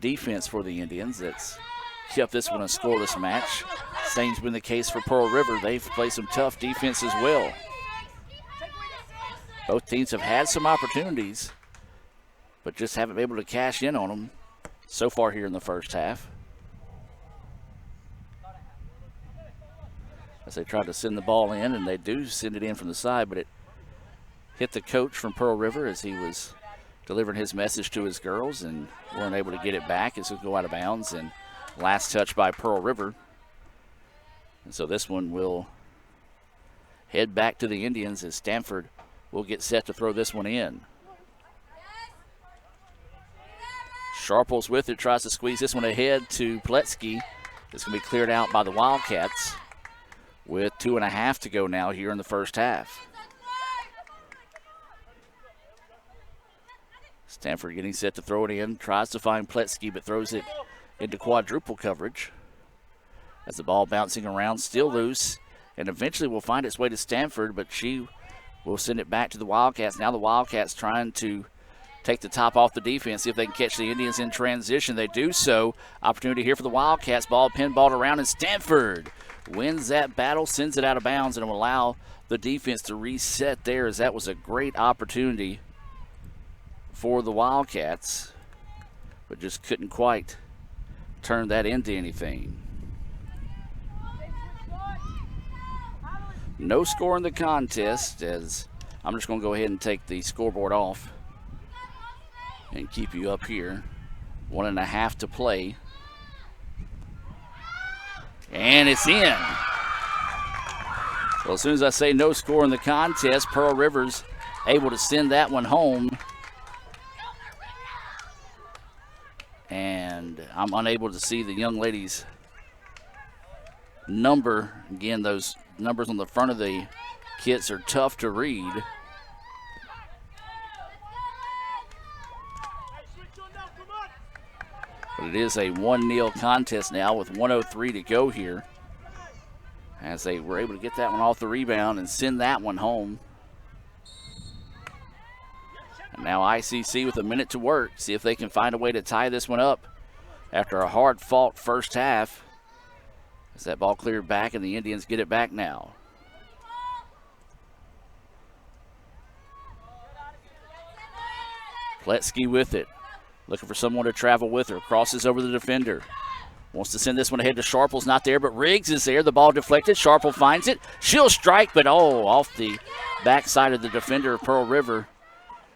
defense for the Indians. That's kept this one a scoreless match. Same's been the case for Pearl River. They've played some tough defense as well. Both teams have had some opportunities, but just haven't been able to cash in on them so far here in the first half. As they tried to send the ball in, and they do send it in from the side, but it hit the coach from Pearl River as he was delivering his message to his girls and weren't able to get it back as it go out of bounds. And last touch by Pearl River. And so this one will head back to the Indians as Stanford will get set to throw this one in. Sharples with it, tries to squeeze this one ahead to Pletsky. It's going to be cleared out by the Wildcats with 2.5 to go now here in the first half. Stanford getting set to throw it in, tries to find Pletsky, but throws it into quadruple coverage. As the ball bouncing around, still loose, and eventually will find its way to Stanford, but she will send it back to the Wildcats. Now the Wildcats trying to take the top off the defense, see if they can catch the Indians in transition. They do so. Opportunity here for the Wildcats. Ball pinballed around, and Stanford wins that battle, sends it out of bounds, and will allow the defense to reset there, as that was a great opportunity for the Wildcats, but just couldn't quite turn that into anything. No score in the contest, as I'm just going to go ahead and take the scoreboard off and keep you up here. 1.5 to play. And it's in. Well, as soon as I say no score in the contest, Pearl River's able to send that one home. And I'm unable to see the young lady's number. Again, those numbers on the front of the kits are tough to read. But it is a 1-0 contest now with 1:03 to go here, as they were able to get that one off the rebound and send that one home. And now ICC with a minute to work, see if they can find a way to tie this one up after a hard-fought first half. As that ball cleared back, and the Indians get it back now. Pletsky with it. Looking for someone to travel with her. Crosses over the defender. Wants to send this one ahead to Sharples. Not there, but Riggs is there. The ball deflected. Sharple finds it. She'll strike, but off the backside of the defender of Pearl River.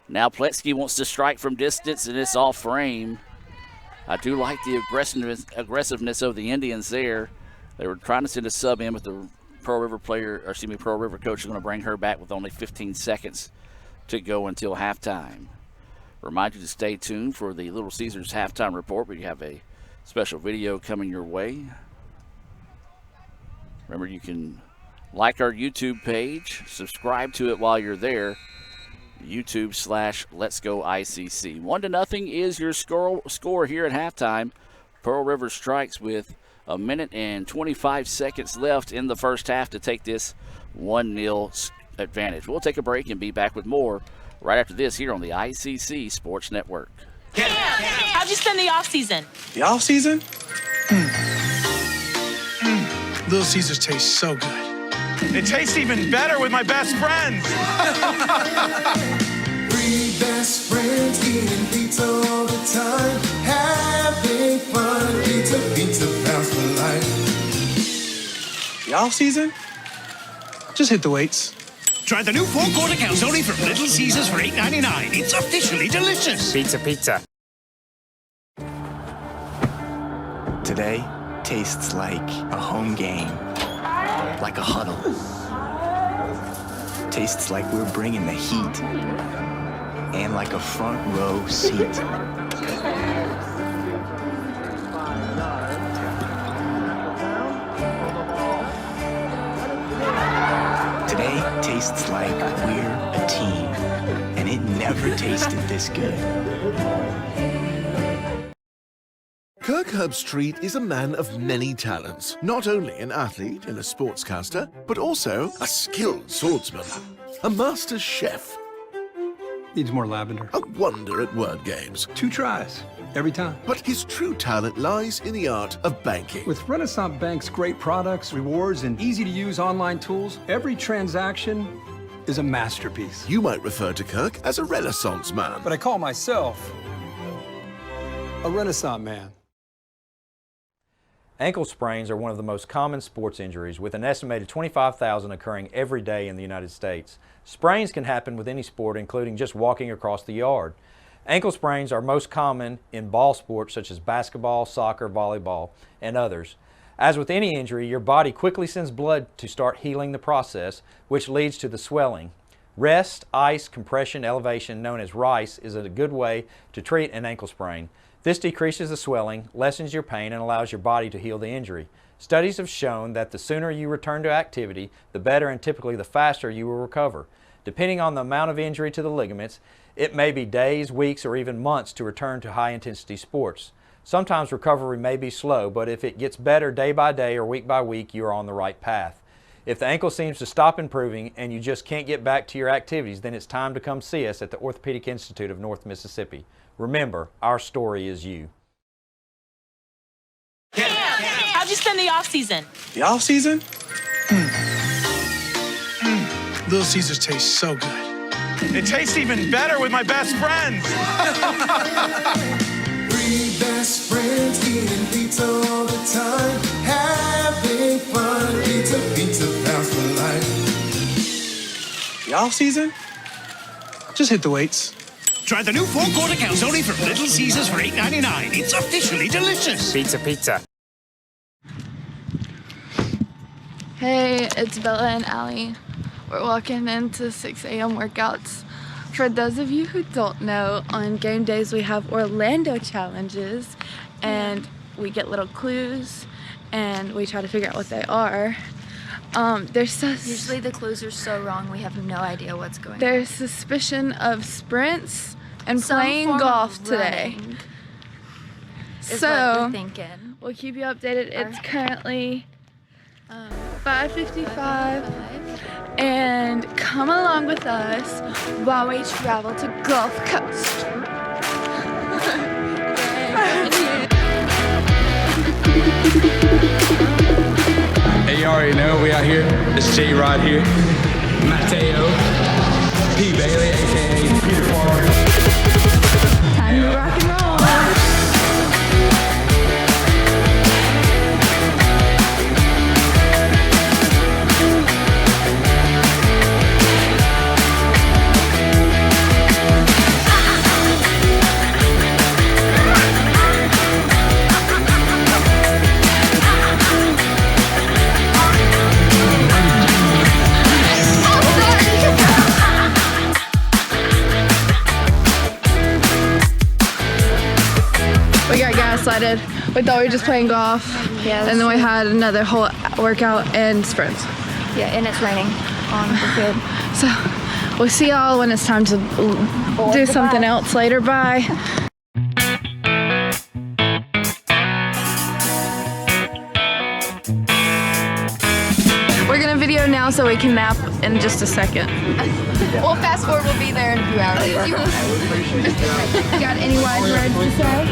Now Pletsky wants to strike from distance, and it's off frame. I do like the aggressiveness of the Indians there. They were trying to send a sub in, but the Pearl River coach is going to bring her back with only 15 seconds to go until halftime. Remind you to stay tuned for the Little Caesars halftime report, where you have a special video coming your way. Remember, you can like our YouTube page, subscribe to it while you're there. YouTube/Let's Go ICC. 1-0 is your score here at halftime. Pearl River strikes with 1 minute and 25 seconds left in the first half to take this 1-0 advantage. We'll take a break and be back with more right after this here on the ICC Sports Network. How'd you spend the off season? The off season? Little Caesars tastes so good. It tastes even better with my best friends. 3 best friends eating pizza all the time, having fun. Pizza pounds for life. The off season? Just hit the weights. Try the new 4-quarter calzone from Little Caesars for $8.99. It's officially delicious. Pizza. Today tastes like a home game. like a huddle. Tastes like we're bringing the heat. And like a front row seat. Today tastes like we're a team. And it never tasted this good. Kirk Herbstreit is a man of many talents. Not only an athlete and a sportscaster, but also a skilled swordsman, a master chef, Needs more lavender. a wonder at word games. 2 tries, every time. But his true talent lies in the art of banking. With Renaissance Bank's great products, rewards, and easy-to-use online tools, every transaction is a masterpiece. You might refer to Kirk as a Renaissance man. But I call myself a Renaissance man. Ankle sprains are one of the most common sports injuries, with an estimated 25,000 occurring every day in the United States. Sprains can happen with any sport, including just walking across the yard. Ankle sprains are most common in ball sports such as basketball, soccer, volleyball, and others. As with any injury, your body quickly sends blood to start healing the process, which leads to the swelling. Rest, ice, compression, elevation, known as RICE, is a good way to treat an ankle sprain. This decreases the swelling, lessens your pain, and allows your body to heal the injury. Studies have shown that the sooner you return to activity, the better and typically the faster you will recover. Depending on the amount of injury to the ligaments, it may be days, weeks, or even months to return to high-intensity sports. Sometimes recovery may be slow, but if it gets better day by day or week by week, you are on the right path. If the ankle seems to stop improving and you just can't get back to your activities, then it's time to come see us at the Orthopedic Institute of North Mississippi. Remember, our story is you. How'd you spend the off season? The off season? Little Caesars tastes so good. It tastes even better with my best friends. 3 best friends eating pizza all the time, having fun. Pizza, pizza, pounds for life. The off season? Just hit the weights. Try the new 4-quarter calzone from Little Caesars for $8.99. It's officially delicious. Pizza, pizza. Hey, it's Bella and Allie. We're walking into 6 a.m. workouts. For those of you who don't know, on game days we have Orlando challenges, and we get little clues, and we try to figure out what they are. Usually the clues are so wrong we have no idea what's going on. There's suspicion of sprints and Some playing form golf of today. running is So what we're thinking. we'll keep you updated. It's currently 5:55, and come along with us while we travel to Gulf Coast. Hey, you already know we out here. This is J-Rod here. Mateo. P. Bailey, a.k.a. Peter Parker. Time to rock and roll. We got gaslighted. We thought we were just playing golf. Yeah, and then we had another whole workout and sprints. Yeah, and it's raining on the field. So we'll see y'all when it's time to do something else later. Bye. We're gonna video now so we can nap in just a second. Well, fast forward, we'll be there in a few hours. Got any wise words to say?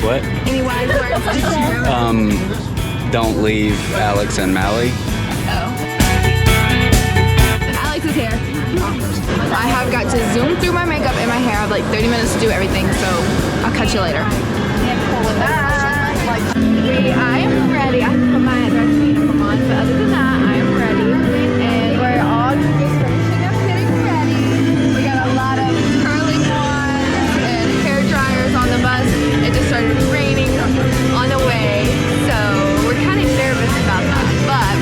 What? Any wise words to say? Don't leave Alex and Mally. Alex is here. I have got to zoom through my makeup and my hair. I have like 30 minutes to do everything, so I'll catch you later. I am ready. I have to put my dress uniform on, but other than that, I am ready. And we're all just finishing up getting ready. We got a lot of curling wands and hair dryers on the bus. It just started raining on the way, so we're kind of nervous about that. But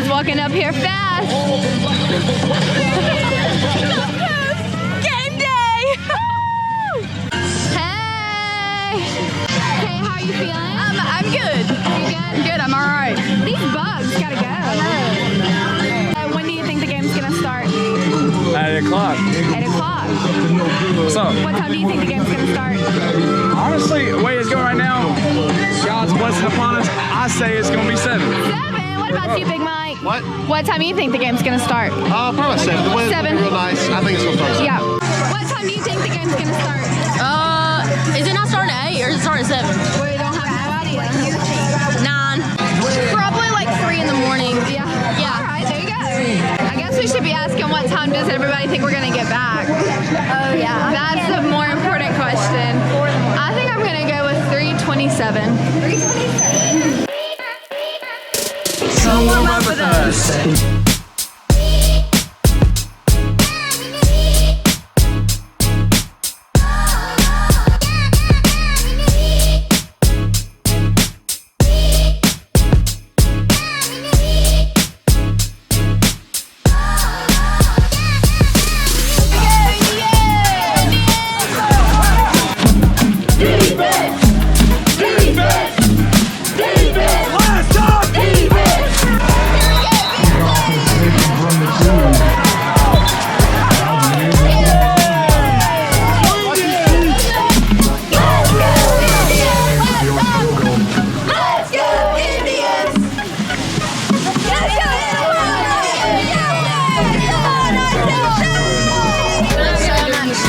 Alex's walking up here fast. Game day! Hey! Hey, how are you feeling? I'm good. You good? Good, I'm all right. These bugs gotta go. When do you think the game's gonna start? 8 o'clock. 8 o'clock. What's up? What time do you think the game's gonna start? Honestly, the way it's going right now, God's blessing upon us. I say it's gonna be 7. 7? What about you, Big Mike? What time do you think the game's gonna start? Probably 7. The weather's 7. real nice. I think it's gonna start 7. Yeah. What time do you think the game's gonna start? Is it not starting at 8 or is it starting at 7? We don't have no idea. 9. Probably like 3 in the morning. Yeah. All right, there you go. I guess we should be asking what time does everybody think we're gonna get back? Oh yeah. That's the more important question. I think I'm gonna go with 3:27. 3:27. So warm up with us.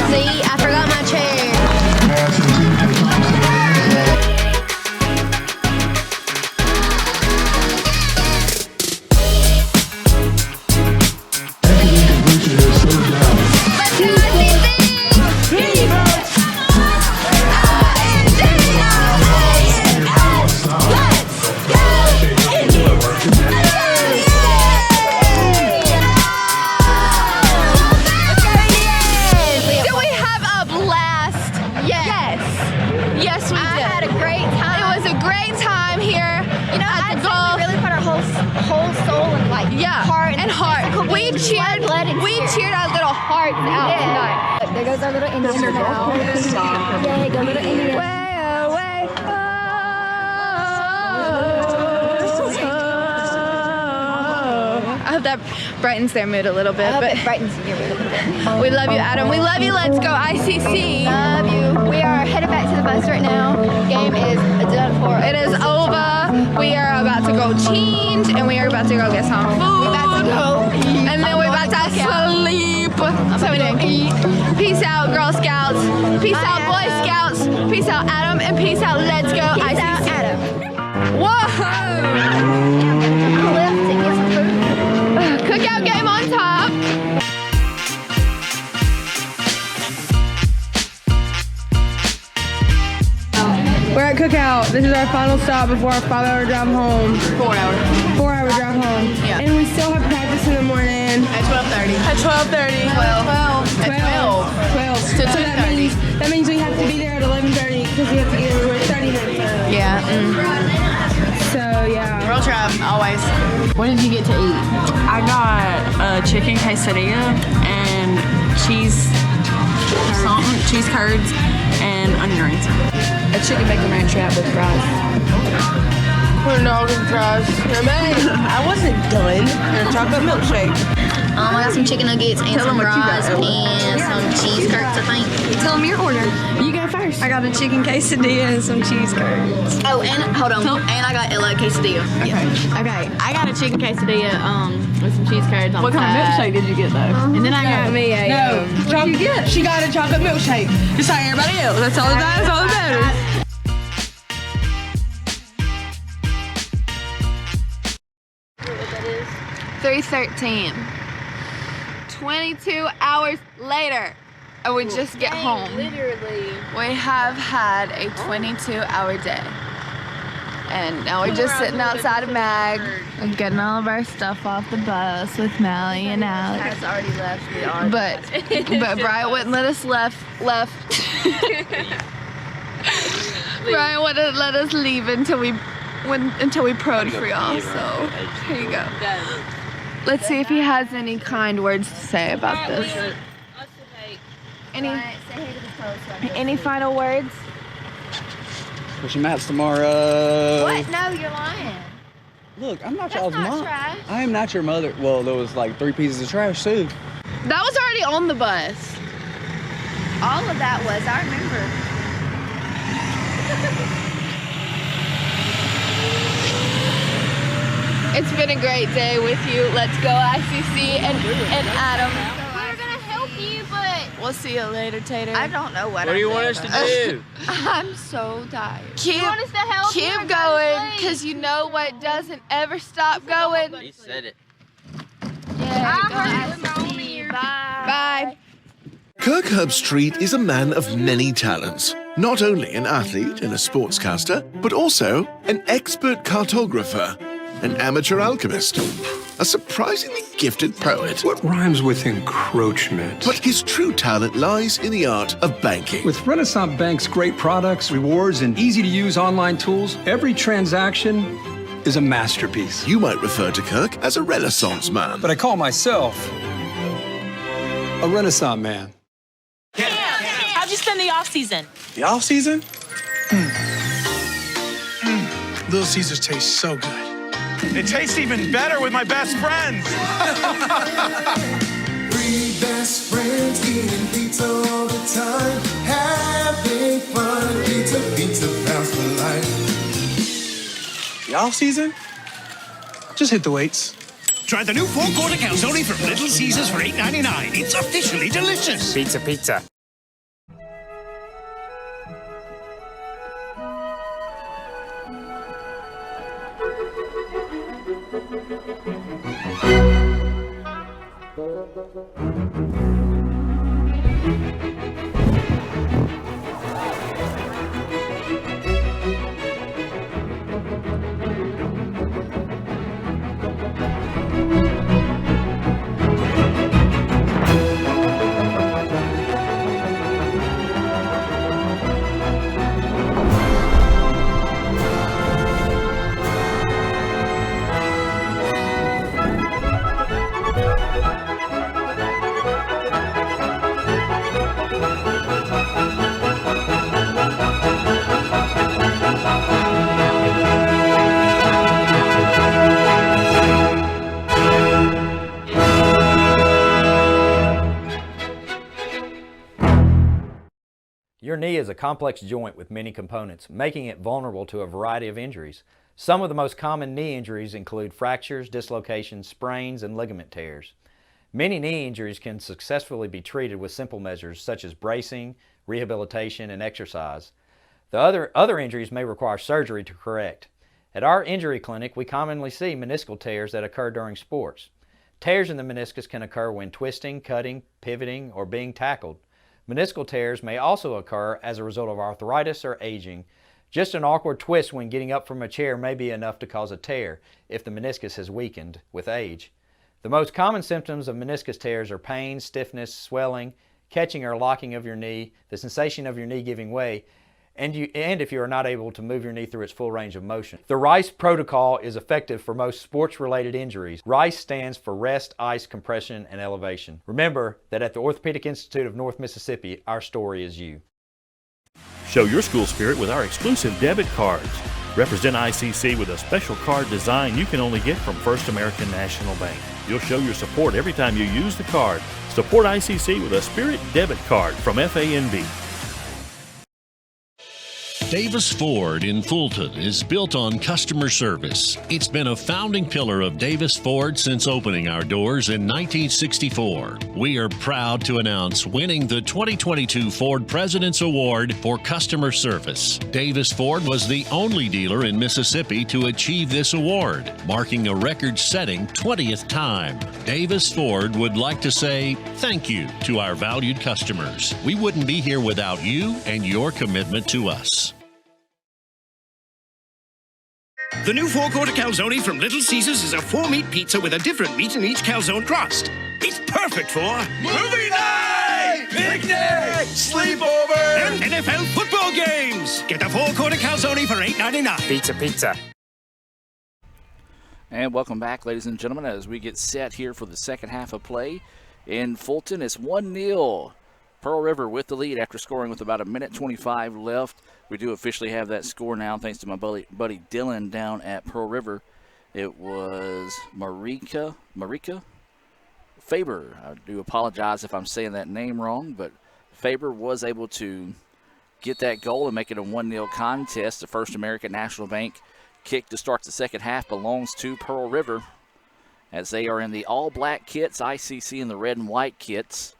See, I forgot my chair. Yes, we did. I had a great time. It was a great time here. You know, at the golf. We really put our whole soul and heart and heart. We cheered our little hearts out tonight. There goes our little Indian now. Yay, go little Indian. Way away. I hope that brightens their mood a little bit. It brightens your mood a little bit. We love you, Adam. We love you. Let's go ICC. Love you. We are headed back to the bus right now. Game is done for. It is over. We are about to go change, and we are about to go get some food. We're about to go eat. And then we're about to sleep. So we didn't eat. Peace out, Girl Scouts. Peace out, Boy Scouts. Peace out, Adam. And peace out, Let's Go ICC. Peace out, Adam. Whoa! Cookout game on top. We're at Cookout. This is our final stop before our 5-hour drive home. 4-hour drive home. Yeah. And we still have practice in the morning. At 12:30. At 12:30. 12. To 2:30. That means we have to be there at 11:30 because we have to get everywhere 30 minutes early. Yeah. So yeah. Road trip, always. What did you get to eat? I got a chicken quesadilla and cheese curds and onion rings. A chicken bacon ranch wrap with fries. Corn dogs and fries. I wasn't done. And a chocolate milkshake. I got some chicken nuggets and some fries and some cheese curds, I think. Tell them your order. You go first. I got a chicken quesadilla and some cheese curds. Oh, and hold on. And I got a quesadilla. Okay. I got a chicken quesadilla with some cheese curds on What kind of milkshake did you get though? And then I got me a What did you get? She got a chocolate milkshake. Just like everybody else. That's all that matters. 3:13. 22 hours later, and we just get home. Literally. We have had a 22-hour day. And now we're just sitting outside of Mag and getting all of our stuff off the bus with Mally and Alex. Has already left. We are. But Brian wouldn't let us left. Brian wouldn't let us leave until we until we proed for y'all. So here you go. Let's see if he has any kind words to say about this. Any final words? Push your mats tomorrow. What? No, you're lying. Look, I'm not That's y'all's not mom. trash. I am not your mother. Well, there was like 3 pieces of trash too. That was already on the bus. All of that was, I remember. It's been a great day with you. Let's go ICC and Adam. We're gonna help you, but We'll see you later, Tater. I don't know what. What do you want us to do? I'm so tired. You want us to help you Keep or go to going, sleep? because you know what doesn't ever stop going. He said it. I heard it with my own ears. Bye. Kirk Herbstreit is a man of many talents. Not only an athlete and a sportscaster, but also an expert cartographer, an amateur alchemist, a surprisingly gifted poet. What rhymes with encroachment? But his true talent lies in the art of banking. With Renaissance Bank's great products, rewards, and easy-to-use online tools, every transaction is a masterpiece. You might refer to Kirk as a Renaissance man. But I call myself a Renaissance man. How'd you spend the off season? The off season? Little Caesars taste so good. It tastes even better with my best friends. 3 best friends eating pizza all the time, having fun. Pizza, pizza, pounds for life. The off season? Just hit the weights. Try the new 4-quarter calzone from Little Caesars for $8.99. It's officially delicious. Pizza, pizza. Your knee is a complex joint with many components, making it vulnerable to a variety of injuries. Some of the most common knee injuries include fractures, dislocations, sprains, and ligament tears. Many knee injuries can successfully be treated with simple measures such as bracing, rehabilitation, and exercise. The other injuries may require surgery to correct. At our injury clinic, we commonly see meniscal tears that occur during sports. Tears in the meniscus can occur when twisting, cutting, pivoting, or being tackled. Meniscal tears may also occur as a result of arthritis or aging. Just an awkward twist when getting up from a chair may be enough to cause a tear if the meniscus has weakened with age. The most common symptoms of meniscus tears are pain, stiffness, swelling, catching or locking of your knee, the sensation of your knee giving way, and if you are not able to move your knee through its full range of motion. The RICE protocol is effective for most sports-related injuries. RICE stands for Rest, Ice, Compression, and Elevation. Remember that at the Orthopedic Institute of North Mississippi, our story is you. Show your school spirit with our exclusive debit cards. Represent ICC with a special card design you can only get from First American National Bank. You'll show your support every time you use the card. Support ICC with a Spirit debit card from FANB. Davis Ford in Fulton is built on customer service. It's been a founding pillar of Davis Ford since opening our doors in 1964. We are proud to announce winning the 2022 Ford President's Award for Customer Service. Davis Ford was the only dealer in Mississippi to achieve this award, marking a record-setting 20th time. Davis Ford would like to say thank you to our valued customers. We wouldn't be here without you and your commitment to us. The new 4-quarter calzone from Little Caesars is a 4-meat pizza with a different meat in each calzone crust. It's perfect for Movie night! Picnic! Sleepover! and NFL football games. Get the 4-quarter calzone for $8.99. Pizza, pizza. And welcome back, ladies and gentlemen, as we get set here for the second half of play in Fulton. It's 1-0. Pearl River with the lead after scoring with about 1:25 left. We do officially have that score now, thanks to my buddy Dylan down at Pearl River. It was Marika Faber. I do apologize if I'm saying that name wrong, but Faber was able to get that goal and make it a 1-0 contest. The First American National Bank kick to start the second half belongs to Pearl River, as they are in the all-black kits, ICC in the red and white kits.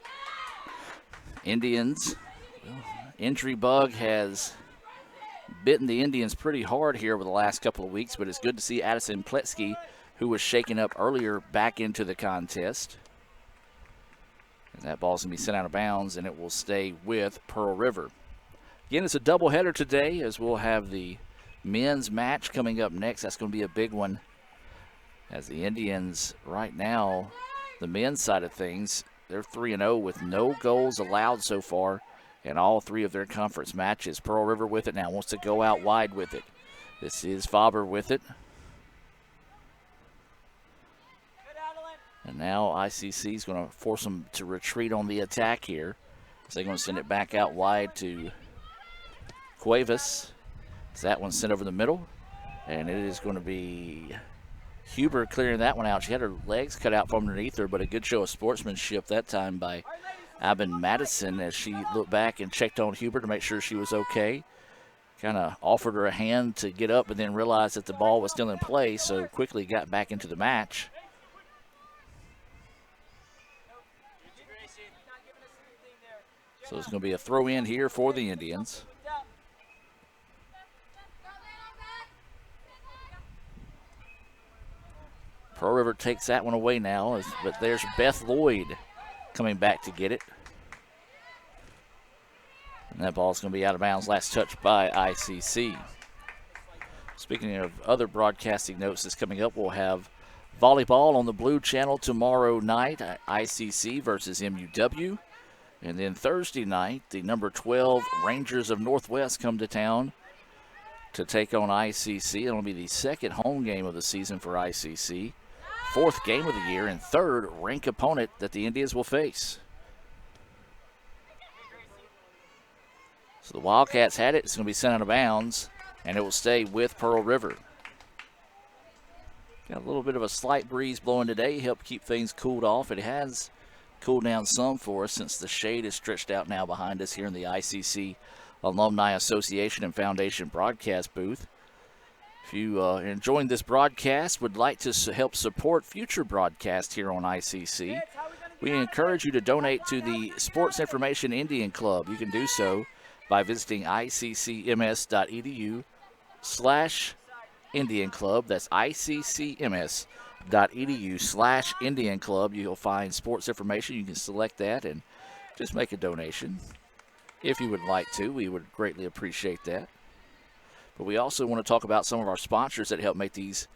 Indians, injury bug has bitten the Indians pretty hard here over the last couple of weeks, but it's good to see Addison Pletsky, who was shaken up earlier, back into the contest. And that ball's going to be sent out of bounds, and it will stay with Pearl River. Again, it's a doubleheader today, as we'll have the men's match coming up next. That's going to be a big one, as the Indians right now, the men's side of things, they're 3-0 with no goals allowed so far in all three of their conference matches. Pearl River with it now, wants to go out wide with it. This is Faber with it. And now ICC is going to force them to retreat on the attack here. So they're going to send it back out wide to Cuevas. So that one's sent over the middle. And it is going to be Huber clearing that one out. She had her legs cut out from underneath her, but a good show of sportsmanship that time by Abin Madison as she looked back and checked on Huber to make sure she was okay. Kind of offered her a hand to get up, but then realized that the ball was still in play, so quickly got back into the match. So it's going to be a throw in here for the Indians. Pearl River takes that one away now, but there's Beth Lloyd coming back to get it. And that ball's going to be out of bounds. Last touch by ICC. Speaking of other broadcasting notes that's coming up, we'll have volleyball on the Blue Channel tomorrow night, ICC versus MUW. And then Thursday night, the number 12 Rangers of Northwest come to town to take on ICC. It'll be the second home game of the season for ICC. Fourth game of the year and third rank opponent that the Indians will face. So the Wildcats had it. It's going to be sent out of bounds, and it will stay with Pearl River. Got a little bit of a slight breeze blowing today. Helped keep things cooled off. It has cooled down some for us since the shade is stretched out now behind us here in the ICC Alumni Association and Foundation broadcast booth. If you are enjoying this broadcast, would like to help support future broadcasts here on ICC, we encourage you to donate to the Sports Information Indian Club. You can do so by visiting iccms.edu/Indian Club. That's iccms.edu/Indian Club. You'll find sports information. You can select that and just make a donation. If you would like to, we would greatly appreciate that. But we also want to talk about some of our sponsors that help make these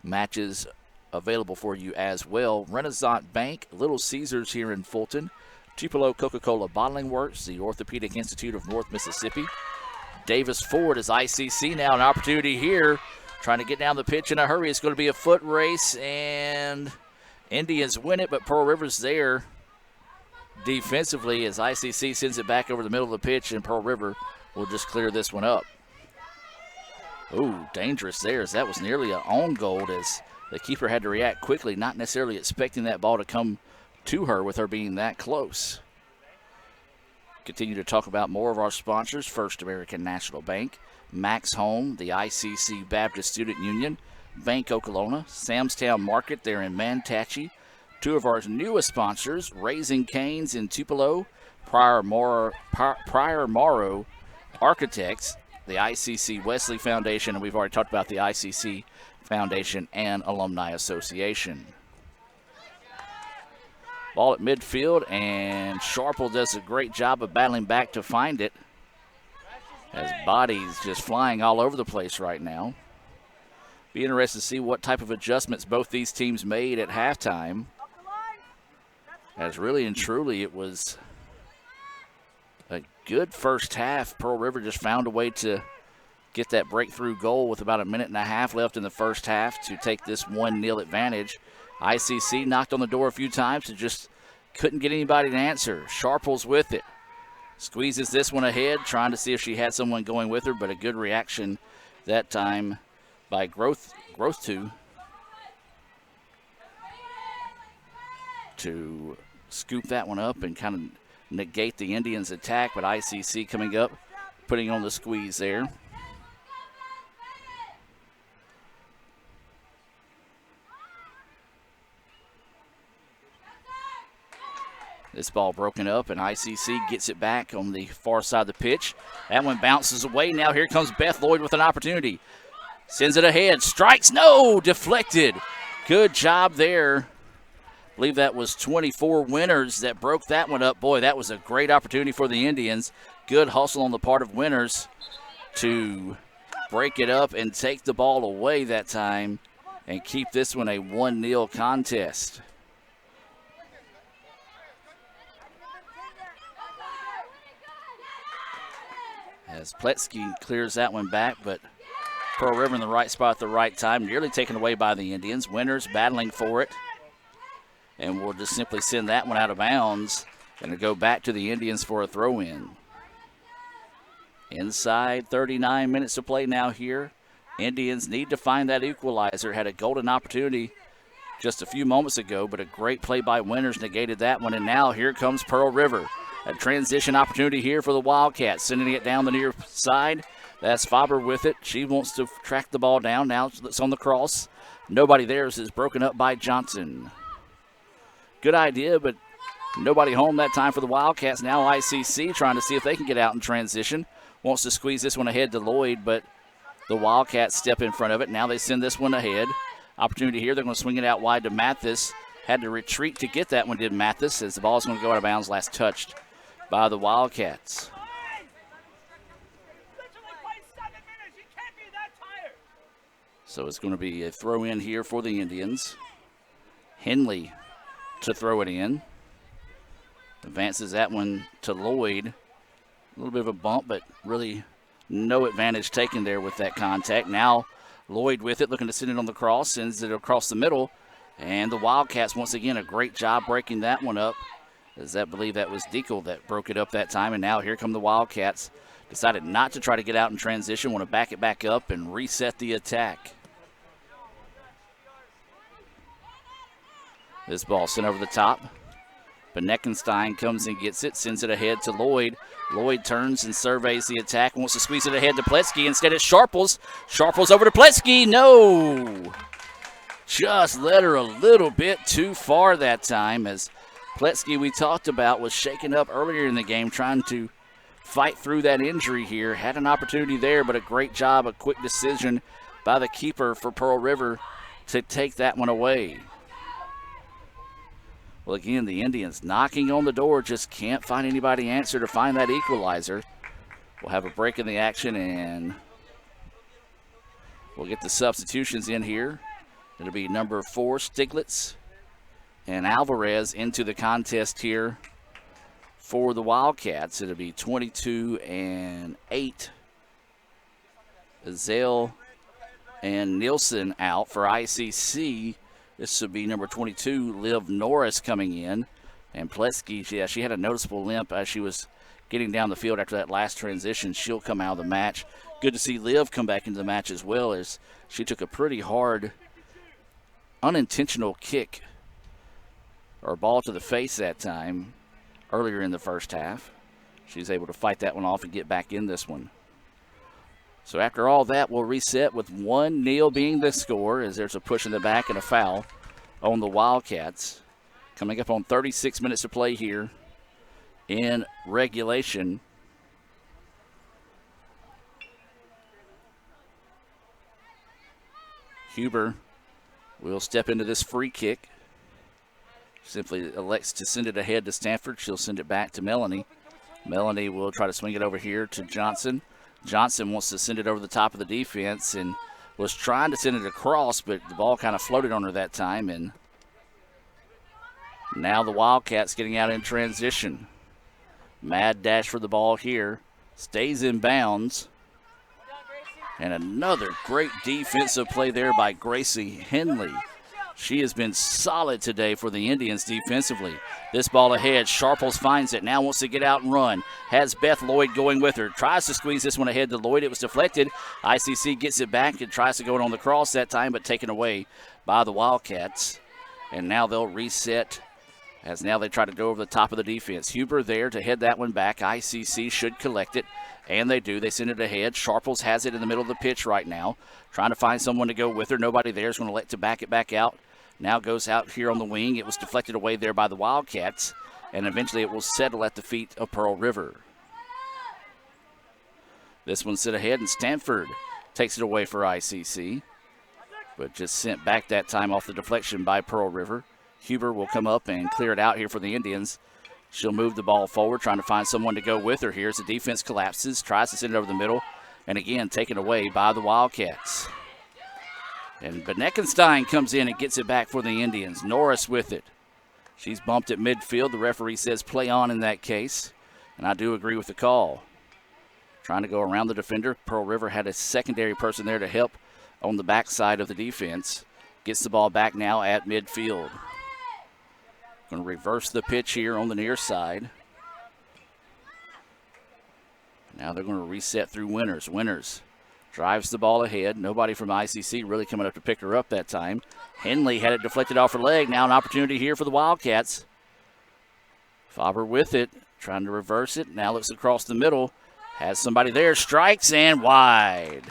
matches available for you as well. Renaissance Bank, Little Caesars here in Fulton, Tupelo Coca-Cola Bottling Works, the Orthopedic Institute of North Mississippi. Davis Ford is ICC now, an opportunity here, trying to get down the pitch in a hurry. It's going to be a foot race, and Indians win it, but Pearl River's there defensively as ICC sends it back over the middle of the pitch, and Pearl River will just clear this one up. Ooh, dangerous there, as that was nearly an own goal, as the keeper had to react quickly, not necessarily expecting that ball to come to her with her being that close. Continue to talk about more of our sponsors: First American National Bank, Max Home, the ICC Baptist Student Union, Bank Okolona, Samstown Market there in Manatachee. Two of our newest sponsors, Raising Cane's in Tupelo, Prior Morrow Architects, the ICC Wesley Foundation, and we've already talked about the ICC Foundation and Alumni Association. Ball at midfield, and Sharple does a great job of battling back to find it, as bodies just flying all over the place right now. Be interested to see what type of adjustments both these teams made at halftime, as really and truly it was a good first half. Pearl River just found a way to get that breakthrough goal with about a minute and a half left in the first half to take this 1-0 advantage. ICC knocked on the door a few times and just couldn't get anybody to answer. Sharples with it. Squeezes this one ahead, trying to see if she had someone going with her, but a good reaction that time by Growth to scoop that one up and kind of negate the Indians' attack, but ICC coming up, putting on the squeeze there. This ball broken up, and ICC gets it back on the far side of the pitch. That one bounces away. Now here comes Beth Lloyd with an opportunity. Sends it ahead. Strikes. No! Deflected. Good job there. I believe that was 24 Winners that broke that one up. Boy, that was a great opportunity for the Indians. Good hustle on the part of Winners to break it up and take the ball away that time and keep this one a 1-0 contest. As Pletsky clears that one back, but Pearl River in the right spot at the right time, nearly taken away by the Indians. Winners battling for it. And we'll just simply send that one out of bounds and go back to the Indians for a throw-in. Inside 39 minutes to play now here. Indians need to find that equalizer. Had a golden opportunity just a few moments ago, but a great play by Winners negated that one. And now here comes Pearl River. A transition opportunity here for the Wildcats, sending it down the near side. That's Faber with it. She wants to track the ball down. Now it's on the cross. Nobody there as it's broken up by Johnson. Good idea, but nobody home that time for the Wildcats. Now ICC trying to see if they can get out in transition. Wants to squeeze this one ahead to Lloyd, but the Wildcats step in front of it. Now they send this one ahead. Opportunity here. They're going to swing it out wide to Mathis. Had to retreat to get that one, did Mathis, as the ball is going to go out of bounds last touched by the Wildcats. So it's going to be a throw in here for the Indians. Henley to throw it in. Advances that one to Lloyd. A little bit of a bump, but really no advantage taken there with that contact. Now Lloyd with it, looking to send it on the cross, sends it across the middle. And the Wildcats, once again, a great job breaking that one up. As I believe that was Deacle that broke it up that time. And now here come the Wildcats. Decided not to try to get out in transition, want to back it back up and reset the attack. This ball sent over the top. But Neckenstein comes and gets it, sends it ahead to Lloyd. Lloyd turns and surveys the attack, wants to squeeze it ahead to Pletsky. Instead it's Sharples. Sharples over to Pletsky. No! Just led her a little bit too far that time, as Pletsky, we talked about, was shaken up earlier in the game, trying to fight through that injury here. Had an opportunity there, but a great job, a quick decision by the keeper for Pearl River to take that one away. Well, again, the Indians knocking on the door, just can't find anybody answer to find that equalizer. We'll have a break in the action, and we'll get the substitutions in here. It'll be number 4, Stiglitz, and Alvarez into the contest here for the Wildcats. It'll be 22 and 8. Azale and Nielsen out for ICC. This would be number 22, Liv Norris, coming in. And Pletsky, yeah, she had a noticeable limp as she was getting down the field after that last transition. She'll come out of the match. Good to see Liv come back into the match as well, as she took a pretty hard, unintentional kick or ball to the face that time earlier in the first half. She's able to fight that one off and get back in this one. So after all that, we'll reset with 1-0 being the score, as there's a push in the back and a foul on the Wildcats. Coming up on 36 minutes to play here in regulation. Huber will step into this free kick. Simply elects to send it ahead to Stanford. She'll send it back to Melanie. Melanie will try to swing it over here to Johnson. Johnson wants to send it over the top of the defense and was trying to send it across, but the ball kind of floated on her that time. And now the Wildcats getting out in transition. Mad dash for the ball here. Stays in bounds. And another great defensive play there by Gracie Henley. She has been solid today for the Indians defensively. This ball ahead, Sharples finds it, now wants to get out and run. Has Beth Lloyd going with her, tries to squeeze this one ahead to Lloyd. It was deflected. ICC gets it back and tries to go on the cross that time, but taken away by the Wildcats. And now they'll reset as now they try to go over the top of the defense. Huber there to head that one back. ICC should collect it, and they do. They send it ahead. Sharples has it in the middle of the pitch right now, trying to find someone to go with her. Nobody there is going to let to back it back out. Now goes out here on the wing. It was deflected away there by the Wildcats, and eventually it will settle at the feet of Pearl River. This one sit ahead, and Stanford takes it away for ICC, but just sent back that time off the deflection by Pearl River. Huber will come up and clear it out here for the Indians. She'll move the ball forward, trying to find someone to go with her here as the defense collapses, tries to send it over the middle, and again taken away by the Wildcats. And Beneckenstein comes in and gets it back for the Indians. Norris with it. She's bumped at midfield. The referee says play on in that case, and I do agree with the call. Trying to go around the defender. Pearl River had a secondary person there to help on the backside of the defense. Gets the ball back now at midfield. Going to reverse the pitch here on the near side. Now they're going to reset through Winters. Winters drives the ball ahead. Nobody from ICC really coming up to pick her up that time. Henley had it deflected off her leg. Now an opportunity here for the Wildcats. Faber with it, trying to reverse it. Now looks across the middle. Has somebody there. Strikes and wide.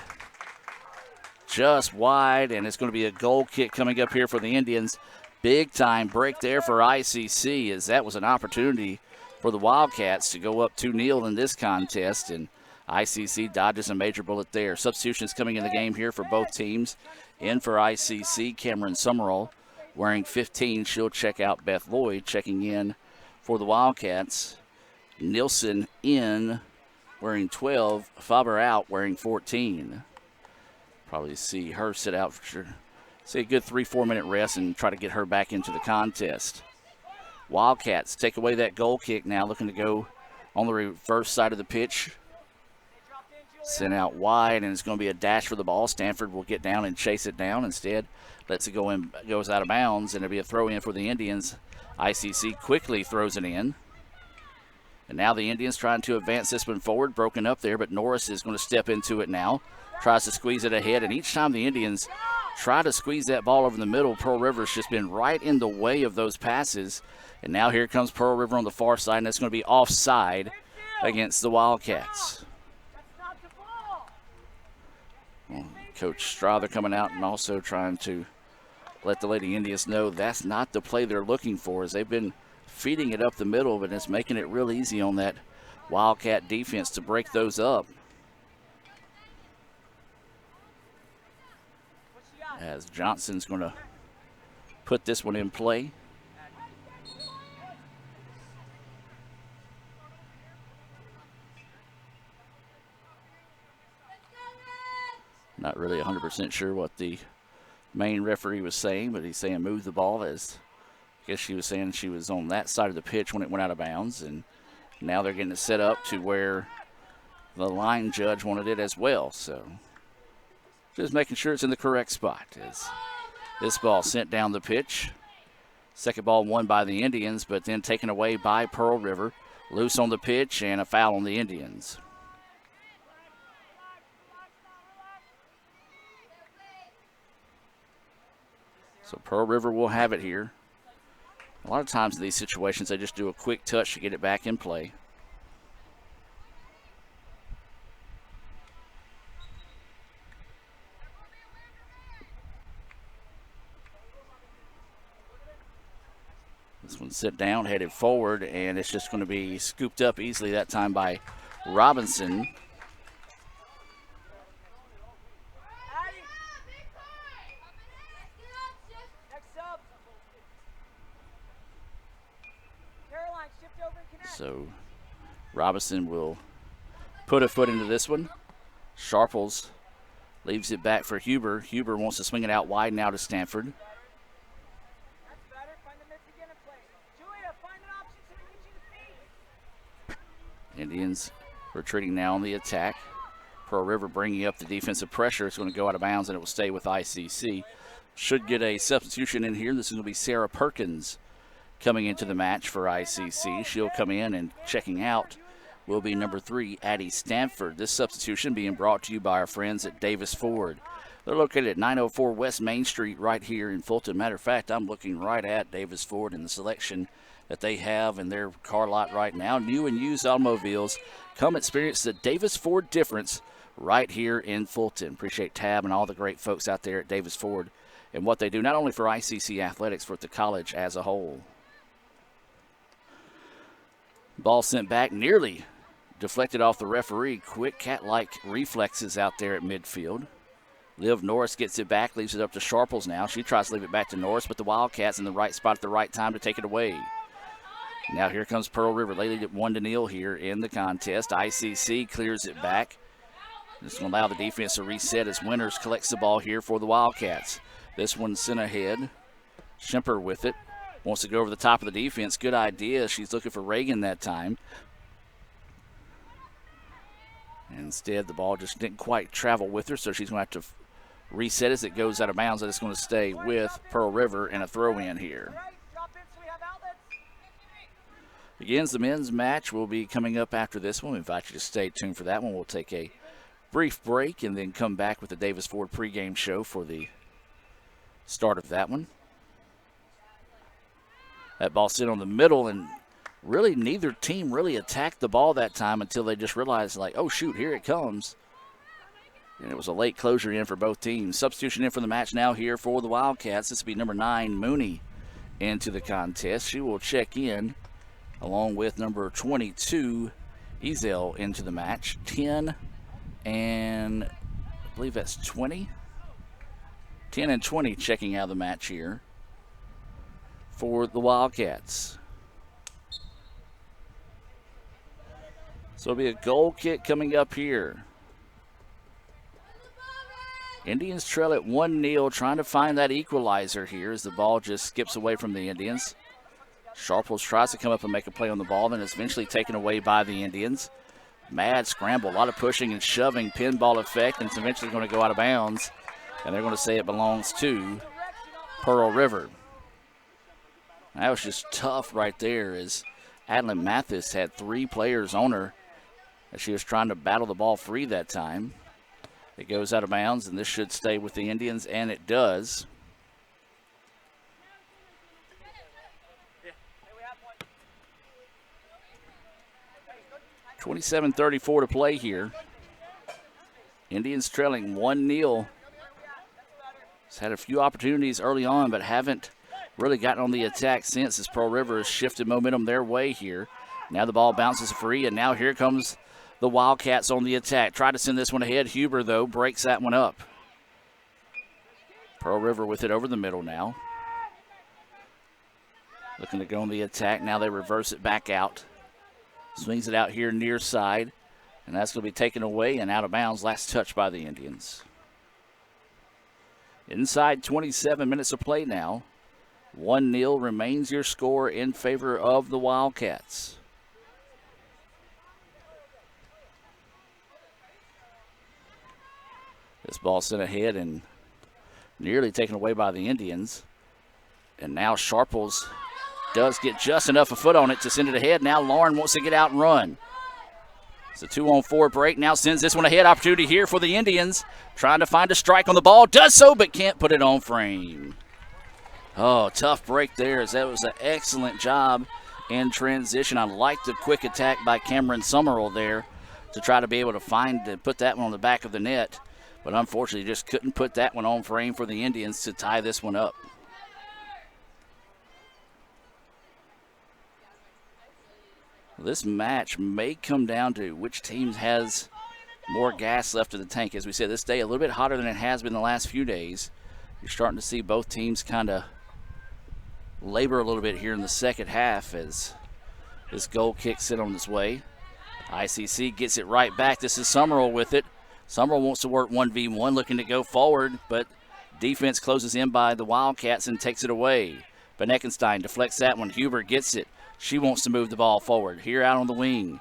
Just wide, and it's going to be a goal kick coming up here for the Indians. Big time break there for ICC, as that was an opportunity for the Wildcats to go up 2-0 in this contest, and ICC dodges a major bullet there. Substitutions coming in the game here for both teams. In for ICC, Cameron Summerall wearing 15. She'll check out Beth Lloyd. Checking in for the Wildcats, Nielsen in wearing 12. Faber out wearing 14. Probably see her sit out for sure. See a good 3-4 minute rest and try to get her back into the contest. Wildcats take away that goal kick now, looking to go on the reverse side of the pitch. Sent out wide, and it's going to be a dash for the ball. Stanford will get down and chase it down. Instead, lets it go in, goes out of bounds, and it'll be a throw in for the Indians. ICC quickly throws it in. And now the Indians trying to advance this one forward, broken up there, but Norris is going to step into it now. Tries to squeeze it ahead, and each time the Indians try to squeeze that ball over the middle, Pearl River's just been right in the way of those passes. And now here comes Pearl River on the far side, and that's going to be offside against the Wildcats. Well, Coach Strother coming out and also trying to let the Lady Indians know that's not the play they're looking for, as they've been feeding it up the middle, but it's making it real easy on that Wildcat defense to break those up. As Johnson's going to put this one in play. Not really 100% sure what the main referee was saying, but he's saying move the ball, as I guess she was saying she was on that side of the pitch when it went out of bounds, and now they're getting it set up to where the line judge wanted it as well. So just making sure it's in the correct spot. As this ball sent down the pitch. Second ball won by the Indians, but then taken away by Pearl River. Loose on the pitch and a foul on the Indians. So Pearl River will have it here. A lot of times in these situations, they just do a quick touch to get it back in play. This one sit down, headed forward, and it's just going to be scooped up easily that time by Robinson. So Robinson will put a foot into this one. Sharples leaves it back for Huber. Huber wants to swing it out wide now to Stanford. Indians retreating now on the attack. Pearl River bringing up the defensive pressure. It's going to go out of bounds, and it will stay with ICC. Should get a substitution in here. This is going to be Sarah Perkins coming into the match for ICC. She'll come in, and checking out will be number 3, Addie Stanford. This substitution being brought to you by our friends at Davis Ford. They're located at 904 West Main Street right here in Fulton. Matter of fact, I'm looking right at Davis Ford and the selection that they have in their car lot right now. New and used automobiles. Come experience the Davis Ford difference right here in Fulton. Appreciate Tab and all the great folks out there at Davis Ford and what they do, not only for ICC athletics, but the college as a whole. Ball sent back, nearly deflected off the referee. Quick cat-like reflexes out there at midfield. Liv Norris gets it back, leaves it up to Sharples now. She tries to leave it back to Norris, but the Wildcats in the right spot at the right time to take it away. Now here comes Pearl River. They lead it 1-0 here in the contest. ICC clears it back. This will allow the defense to reset as Winters collects the ball here for the Wildcats. This one sent ahead. Schemper with it. Wants to go over the top of the defense. Good idea. She's looking for Reagan that time. Instead, the ball just didn't quite travel with her, so she's going to have to reset as it goes out of bounds. It's going to stay with Pearl River and a throw-in here. Begins the men's match. Will be coming up after this one. We invite you to stay tuned for that one. We'll take a brief break and then come back with the Davis Ford pregame show for the start of that one. That ball sit on the middle, and really neither team really attacked the ball that time until they just realized, like, oh, shoot, here it comes. And it was a late closure in for both teams. Substitution in for the match now here for the Wildcats. This will be number 9, Mooney, into the contest. She will check in along with number 22, Ezel, into the match. 10 and I believe that's 20. 10 and 20 checking out of the match here for the Wildcats. So it'll be a goal kick coming up here. Indians trail at 1-0, trying to find that equalizer here as the ball just skips away from the Indians. Sharples tries to come up and make a play on the ball, then it's eventually taken away by the Indians. Mad scramble, a lot of pushing and shoving, pinball effect, and it's eventually going to go out of bounds. And they're going to say it belongs to Pearl River. That was just tough right there as Adeline Mathis had 3 players on her as she was trying to battle the ball free that time. It goes out of bounds, and this should stay with the Indians, and it does. .27:34 to play here. Indians trailing 1-0. Has had a few opportunities early on, but haven't really gotten on the attack since as Pearl River has shifted momentum their way here. Now the ball bounces free, and now here comes the Wildcats on the attack. Try to send this one ahead. Huber, though, breaks that one up. Pearl River with it over the middle now. Looking to go on the attack. Now they reverse it back out. Swings it out here near side, and that's going to be taken away and out of bounds. Last touch by the Indians. Inside 27 minutes of play now. 1-0 remains your score in favor of the Wildcats. This ball sent ahead and nearly taken away by the Indians. And now Sharples does get just enough a foot on it to send it ahead. Now Lauren wants to get out and run. It's a 2-on-4 break. Now sends this one ahead. Opportunity here for the Indians. Trying to find a strike on the ball. Does so, but can't put it on frame. Oh, tough break there. As that was an excellent job in transition. I like the quick attack by Cameron Summerall there to try to be able to find and put that one on the back of the net. But unfortunately, just couldn't put that one on frame for the Indians to tie this one up. This match may come down to which team has more gas left in the tank. As we said, this day a little bit hotter than it has been the last few days. You're starting to see both teams kind of labor a little bit here in the second half as this goal kick sit on its way. ICC gets it right back. This is Summerall with it. Summerall wants to work 1v1, looking to go forward, but defense closes in by the Wildcats and takes it away. Beneckenstein deflects that one. Huber gets it. She wants to move the ball forward. Here out on the wing.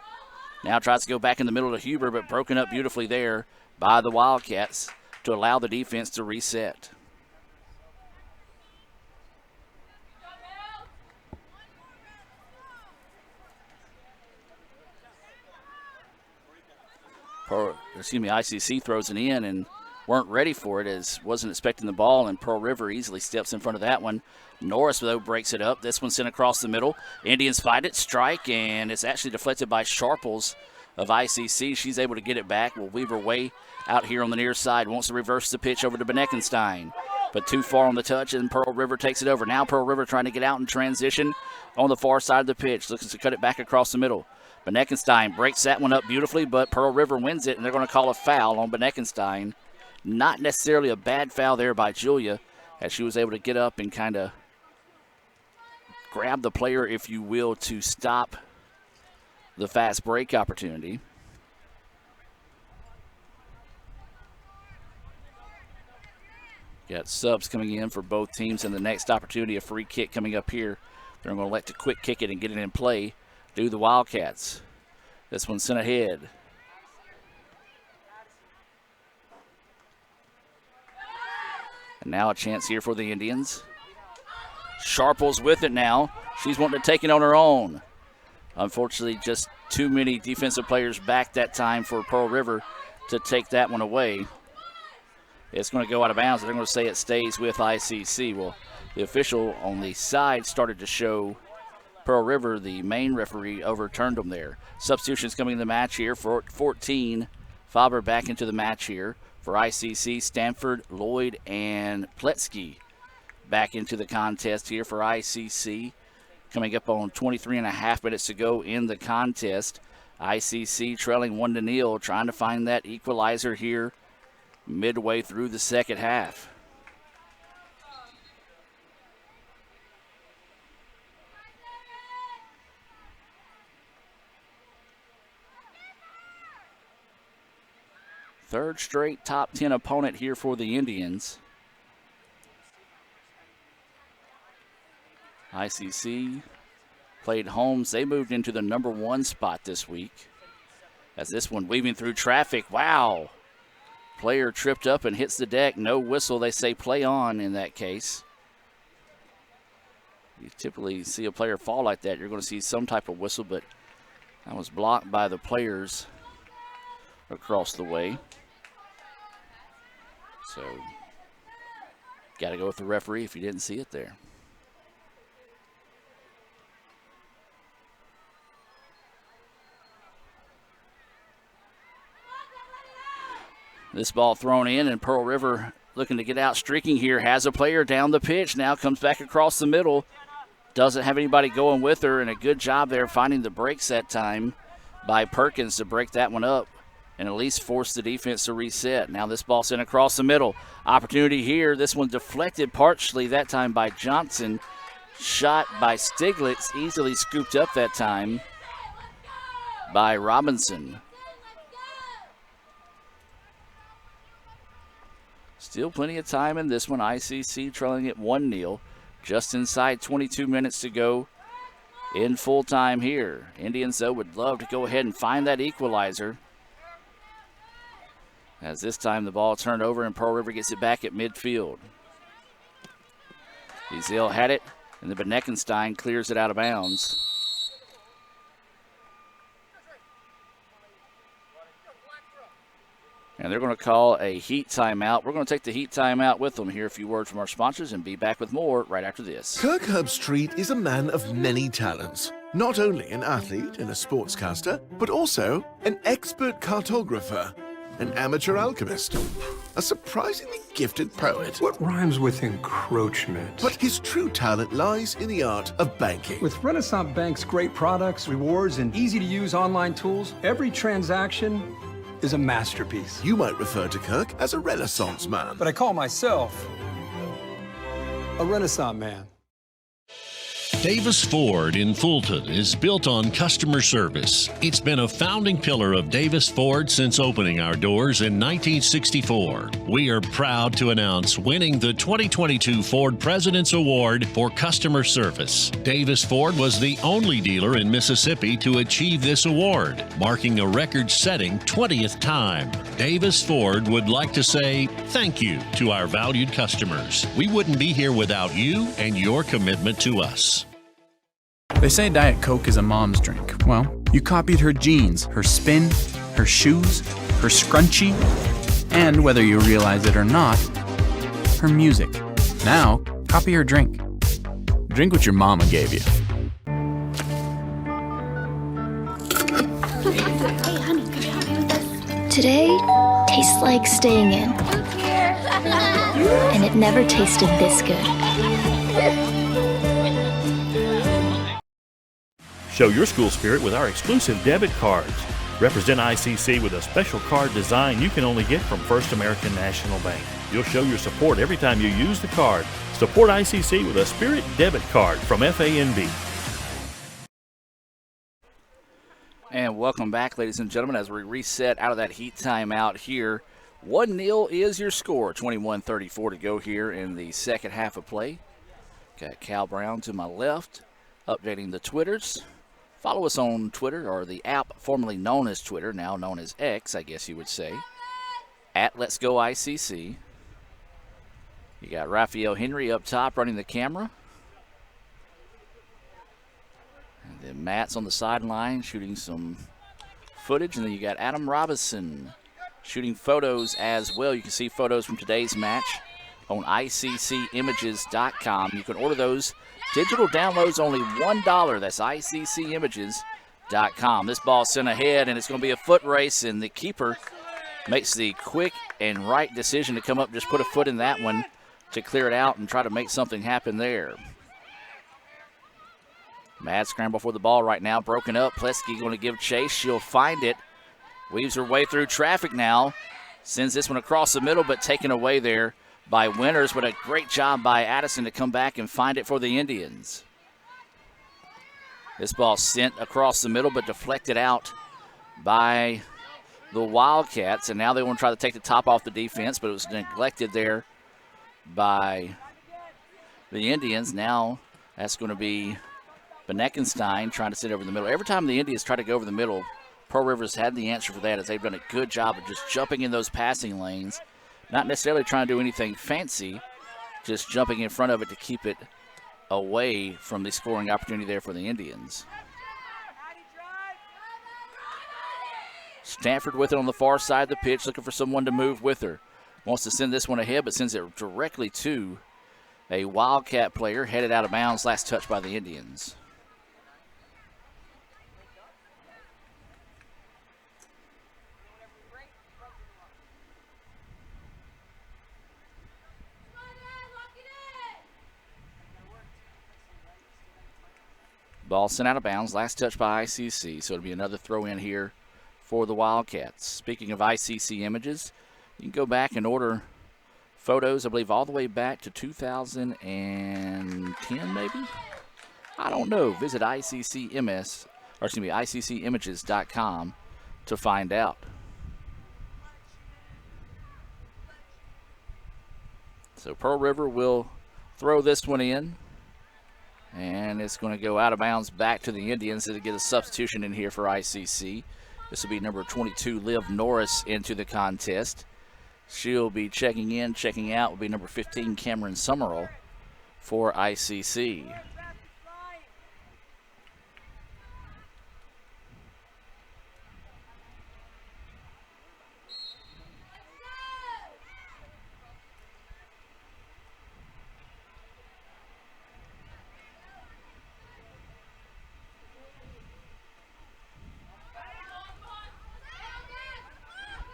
Now tries to go back in the middle to Huber, but broken up beautifully there by the Wildcats to allow the defense to reset. ICC throws it in and weren't ready for it, as wasn't expecting the ball, and Pearl River easily steps in front of that one. Norris, though, breaks it up. This one's sent across the middle. Indians fight it, strike, and it's actually deflected by Sharples of ICC. She's able to get it back. Will weave her way out here on the near side. Wants to reverse the pitch over to Beneckenstein, but too far on the touch, and Pearl River takes it over. Now Pearl River trying to get out in transition on the far side of the pitch. Looks to cut it back across the middle. Beneckenstein breaks that one up beautifully, but Pearl River wins it, and they're going to call a foul on Beneckenstein. Not necessarily a bad foul there by Julia, as she was able to get up and kind of grab the player, if you will, to stop the fast break opportunity. Got subs coming in for both teams, and the next opportunity, a free kick coming up here. They're going to elect to quick kick it and get it in play. Do the Wildcats. This one's sent ahead. And now a chance here for the Indians. Sharples with it now. She's wanting to take it on her own. Unfortunately, just too many defensive players back that time for Pearl River to take that one away. It's going to go out of bounds. They're going to say it stays with ICC. Well, the official on the side started to show Pearl River, the main referee, overturned them there. Substitutions coming in the match here for 14. Faber back into the match here for ICC. Stanford, Lloyd, and Pletsky back into the contest here for ICC. Coming up on 23.5 minutes to go in the contest. ICC trailing 1-0, trying to find that equalizer here midway through the second half. Third straight top 10 opponent here for the Indians. ICC played Holmes. They moved into the number 1 spot this week. As this one weaving through traffic. Wow. Player tripped up and hits the deck. No whistle. They say play on in that case. You typically see a player fall like that, you're going to see some type of whistle, but that was blocked by the players across the way. So, got to go with the referee if you didn't see it there. This ball thrown in, and Pearl River looking to get out streaking here. Has a player down the pitch. Now comes back across the middle. Doesn't have anybody going with her, and a good job there finding the breaks that time by Perkins to break that one up and at least force the defense to reset. Now this ball sent across the middle. Opportunity here. This one deflected partially that time by Johnson. Shot by Stiglitz. Easily scooped up that time by Robinson. Still plenty of time in this one. ICC trailing it 1-0. Just inside 22 minutes to go in full time here. Indians, though, would love to go ahead and find that equalizer. As this time the ball turned over and Pearl River gets it back at midfield. Ezel had it, and the Beneckenstein clears it out of bounds. And they're going to call a heat timeout. We're going to take the heat timeout with them. Hear a few words from our sponsors and be back with more right after this. Kirk Herbstreit is a man of many talents. Not only an athlete and a sportscaster, but also an expert cartographer, an amateur alchemist, a surprisingly gifted poet. What rhymes with encroachment? But his true talent lies in the art of banking. With Renaissance Bank's great products, rewards, and easy-to-use online tools, every transaction is a masterpiece. You might refer to Kirk as a Renaissance man. But I call myself a Renaissance man. Davis Ford in Fulton is built on customer service. It's been a founding pillar of Davis Ford since opening our doors in 1964. We are proud to announce winning the 2022 Ford President's Award for Customer Service. Davis Ford was the only dealer in Mississippi to achieve this award, marking a record-setting 20th time. Davis Ford would like to say thank you to our valued customers. We wouldn't be here without you and your commitment to us. They say Diet Coke is a mom's drink. Well, you copied her jeans, her spin, her shoes, her scrunchie, and whether you realize it or not, her music. Now, copy her drink. Drink what your mama gave you. Hey, honey, could you help me with this? Today tastes like staying in. And it never tasted this good. Show your school spirit with our exclusive debit cards. Represent ICC with a special card design you can only get from First American National Bank. You'll show your support every time you use the card. Support ICC with a Spirit debit card from FANB. And welcome back, ladies and gentlemen, as we reset out of that heat timeout here. 1-0 is your score. 21:34 to go here in the second half of play. Got Cal Brown to my left, updating the Twitters. Follow us on Twitter, or the app formerly known as Twitter, now known as X, I guess you would say, at Let's Go ICC. You got Raphael Henry up top running the camera. And then Matt's on the sideline shooting some footage. And then you got Adam Robinson shooting photos as well. You can see photos from today's match on ICCimages.com. You can order those. Digital downloads only $1. That's ICCimages.com. This ball sent ahead, and it's going to be a foot race, and the keeper makes the quick and right decision to come up, just put a foot in that one to clear it out and try to make something happen there. Mad scramble for the ball right now, broken up. Plesky going to give chase. She'll find it. Weaves her way through traffic now. Sends this one across the middle, but taken away there by Winters, but a great job by Addison to come back and find it for the Indians. This ball sent across the middle, but deflected out by the Wildcats, and now they want to try to take the top off the defense, but it was neglected there by the Indians. Now that's going to be Beneckenstein trying to sit over the middle. Every time the Indians try to go over the middle, Pearl River's had the answer for that, as they've done a good job of just jumping in those passing lanes. Not necessarily trying to do anything fancy, just jumping in front of it to keep it away from the scoring opportunity there for the Indians. Stanford with it on the far side of the pitch, looking for someone to move with her. Wants to send this one ahead, but sends it directly to a Wildcat player headed out of bounds. Last touch by the Indians. Ball sent out of bounds, last touch by ICC, so it'll be another throw in here for the Wildcats. Speaking of ICC images, you can go back and order photos, I believe, all the way back to 2010, maybe? I don't know. Visit ICCimages.com to find out. So Pearl River will throw this one in. And it's going to go out of bounds back to the Indians to get a substitution in here for ICC. This will be number 22, Liv Norris, into the contest. She'll be checking in, checking out will be number 15, Cameron Summerall, for ICC.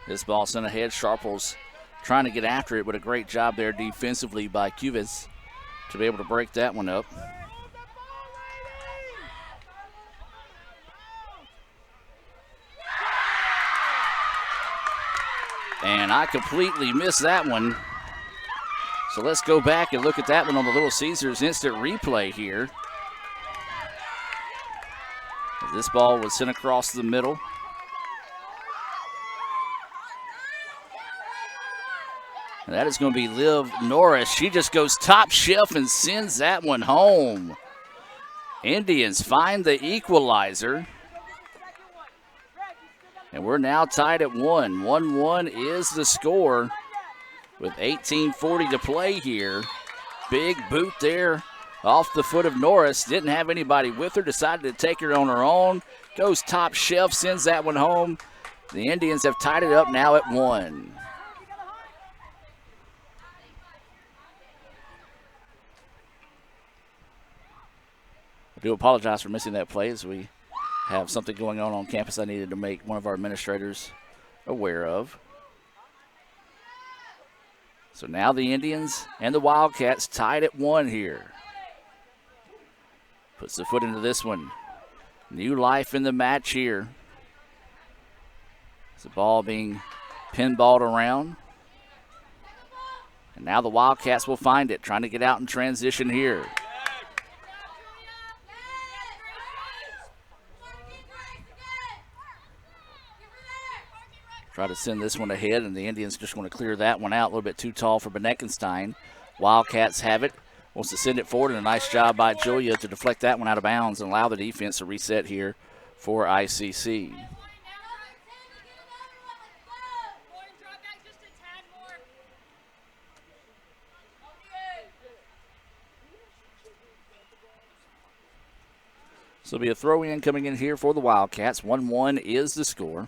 This ball sent ahead. Sharples trying to get after it, but a great job there defensively by Cuvis to be able to break that one up. And I completely missed that one. So let's go back and look at that one on the Little Caesars instant replay here. This ball was sent across the middle. And that is going to be Liv Norris. She just goes top shelf and sends that one home. Indians find the equalizer. And we're now tied at 1. 1-1 is the score with 18:40 to play here. Big boot there off the foot of Norris. Didn't have anybody with her. Decided to take her on her own. Goes top shelf, sends that one home. The Indians have tied it up now at 1. I do apologize for missing that play, as we have something going on campus I needed to make one of our administrators aware of. So now the Indians and the Wildcats tied at 1 here. Puts the foot into this one. New life in the match here. It's the ball being pinballed around. And now the Wildcats will find it, trying to get out in transition here. Try to send this one ahead, and the Indians just want to clear that one out. A little bit too tall for Beneckenstein. Wildcats have it. Wants to send it forward, and a nice job by Julia to deflect that one out of bounds and allow the defense to reset here for ICC. So it'll be a throw-in coming in here for the Wildcats. 1-1 is the score.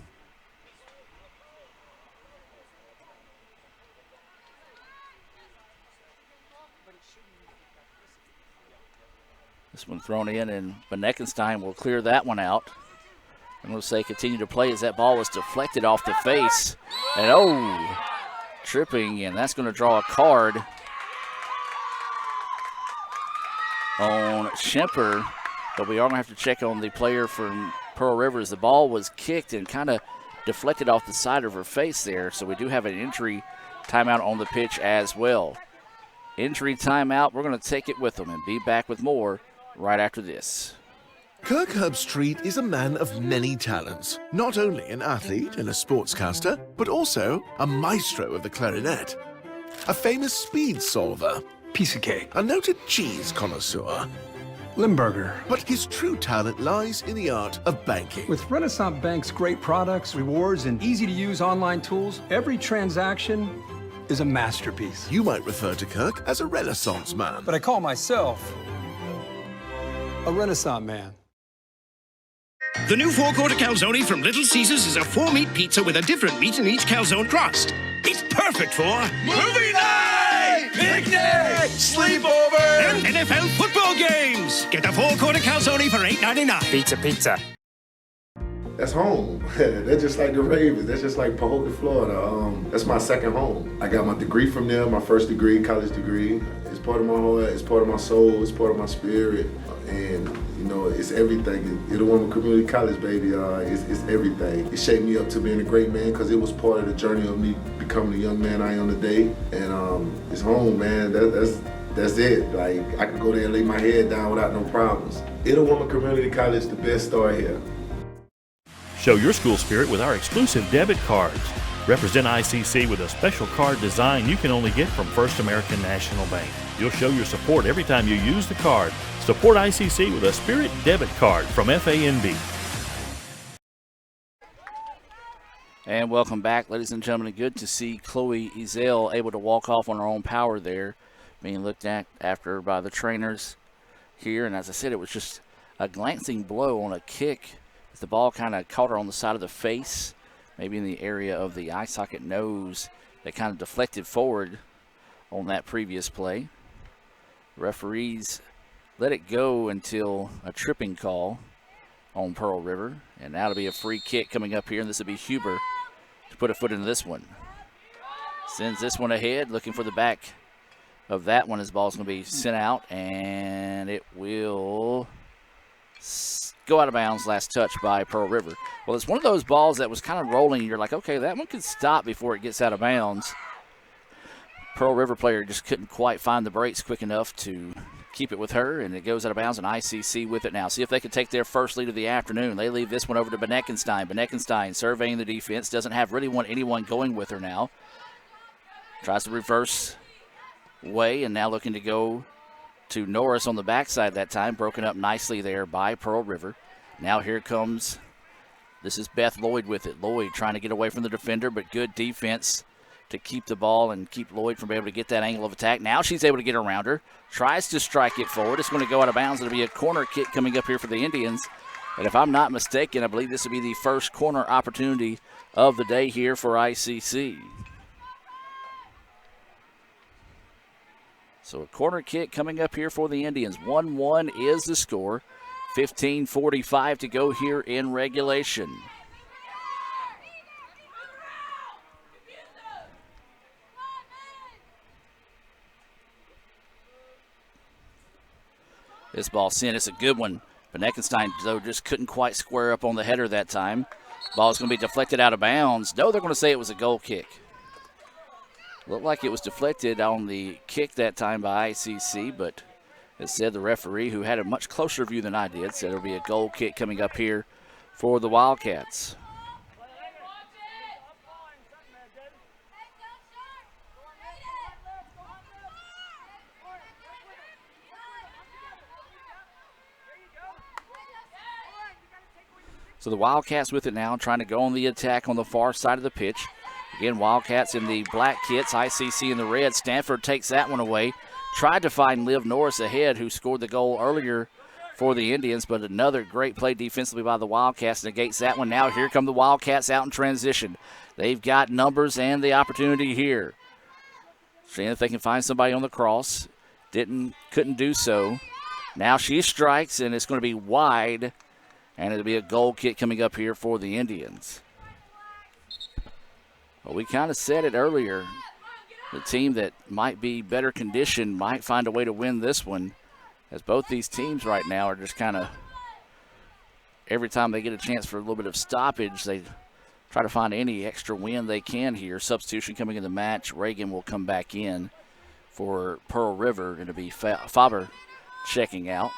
This one thrown in, and Beneckenstein will clear that one out. I'm going to say continue to play as that ball was deflected off the face. And tripping, and that's going to draw a card on Schemper. But we are going to have to check on the player from Pearl River, as the ball was kicked and kind of deflected off the side of her face there. So we do have an injury timeout on the pitch as well. Injury timeout. We're going to take it with them and be back with more right after this. Kirk Herbstreit is a man of many talents, not only an athlete and a sportscaster, but also a maestro of the clarinet, a famous speed solver, Piece of cake. a noted cheese connoisseur. Limburger. But his true talent lies in the art of banking. With Renaissance Bank's great products, rewards, and easy-to-use online tools, every transaction is a masterpiece. You might refer to Kirk as a Renaissance man. But I call myself a Renaissance man. The new four-quarter calzone from Little Caesars is a 4-meat pizza with a different meat in each calzone crust. It's perfect for Movie night! Picnic! Sleepover! and NFL football games. Get the four-quarter calzone for $8.99. Pizza. That's home. That's just like the Ravens. That's just like Pahokee, Florida. That's my second home. I got my degree from there, my first degree, college degree. It's part of my heart, it's part of my soul, it's part of my spirit. And, you know, it's everything. Itawamba Community College, baby, it's everything. It shaped me up to being a great man because it was part of the journey of me becoming the young man I am today. And it's home, man. That's it. Like, I could go there and lay my head down without no problems. Itawamba Community College, the best start here. Show your school spirit with our exclusive debit cards. Represent ICC with a special card design you can only get from First American National Bank. You'll show your support every time you use the card. Support ICC with a Spirit debit card from FANB. And welcome back, ladies and gentlemen. Good to see Chloe Ezel able to walk off on her own power there, being looked at after by the trainers here. And as I said, it was just a glancing blow on a kick. The ball kind of caught her on the side of the face, maybe in the area of the eye socket nose, that kind of deflected forward on that previous play. Referees let it go until a tripping call on Pearl River. And now it'll be a free kick coming up here, and this will be Huber to put a foot into this one. Sends this one ahead, looking for the back of that one. His ball's going to be sent out, and it will go out of bounds. Last touch by Pearl River. Well, it's one of those balls that was kind of rolling. You're like, okay, that one could stop before it gets out of bounds. Pearl River player just couldn't quite find the brakes quick enough to keep it with her, and it goes out of bounds, and ICC with it now. See if they can take their first lead of the afternoon. They leave this one over to Beneckenstein. Beneckenstein surveying the defense. Doesn't have really want anyone going with her now. Tries to reverse way, and now looking to go to Norris on the backside that time. Broken up nicely there by Pearl River. Now here comes, this is Beth Lloyd with it. Lloyd trying to get away from the defender, but good defense to keep the ball and keep Lloyd from being able to get that angle of attack. Now she's able to get around her. Tries to strike it forward. It's going to go out of bounds. It'll be a corner kick coming up here for the Indians. And if I'm not mistaken, I believe this will be the first corner opportunity of the day here for ICC. So a corner kick coming up here for the Indians. 1-1 is the score. 15:45 to go here in regulation. This ball sent. It's a good one. Beneckenstein, though, just couldn't quite square up on the header that time. Ball is going to be deflected out of bounds. No, they're going to say it was a goal kick. Looked like it was deflected on the kick that time by ICC, but it said the referee, who had a much closer view than I did, said it'll be a goal kick coming up here for the Wildcats. So the Wildcats with it now, trying to go on the attack on the far side of the pitch. Again, Wildcats in the black kits, ICC in the red. Stanford takes that one away. Tried to find Liv Norris ahead, who scored the goal earlier for the Indians, but another great play defensively by the Wildcats negates that one. Now here come the Wildcats out in transition. They've got numbers and the opportunity here. Seeing if they can find somebody on the cross. Couldn't do so. Now she strikes, and it's going to be wide, and it'll be a goal kick coming up here for the Indians. Well, we kind of said it earlier. The team that might be better conditioned might find a way to win this one, as both these teams right now are just kind of, every time they get a chance for a little bit of stoppage, they try to find any extra win they can here. Substitution coming in the match. Reagan will come back in for Pearl River, and it'll be Faber checking out.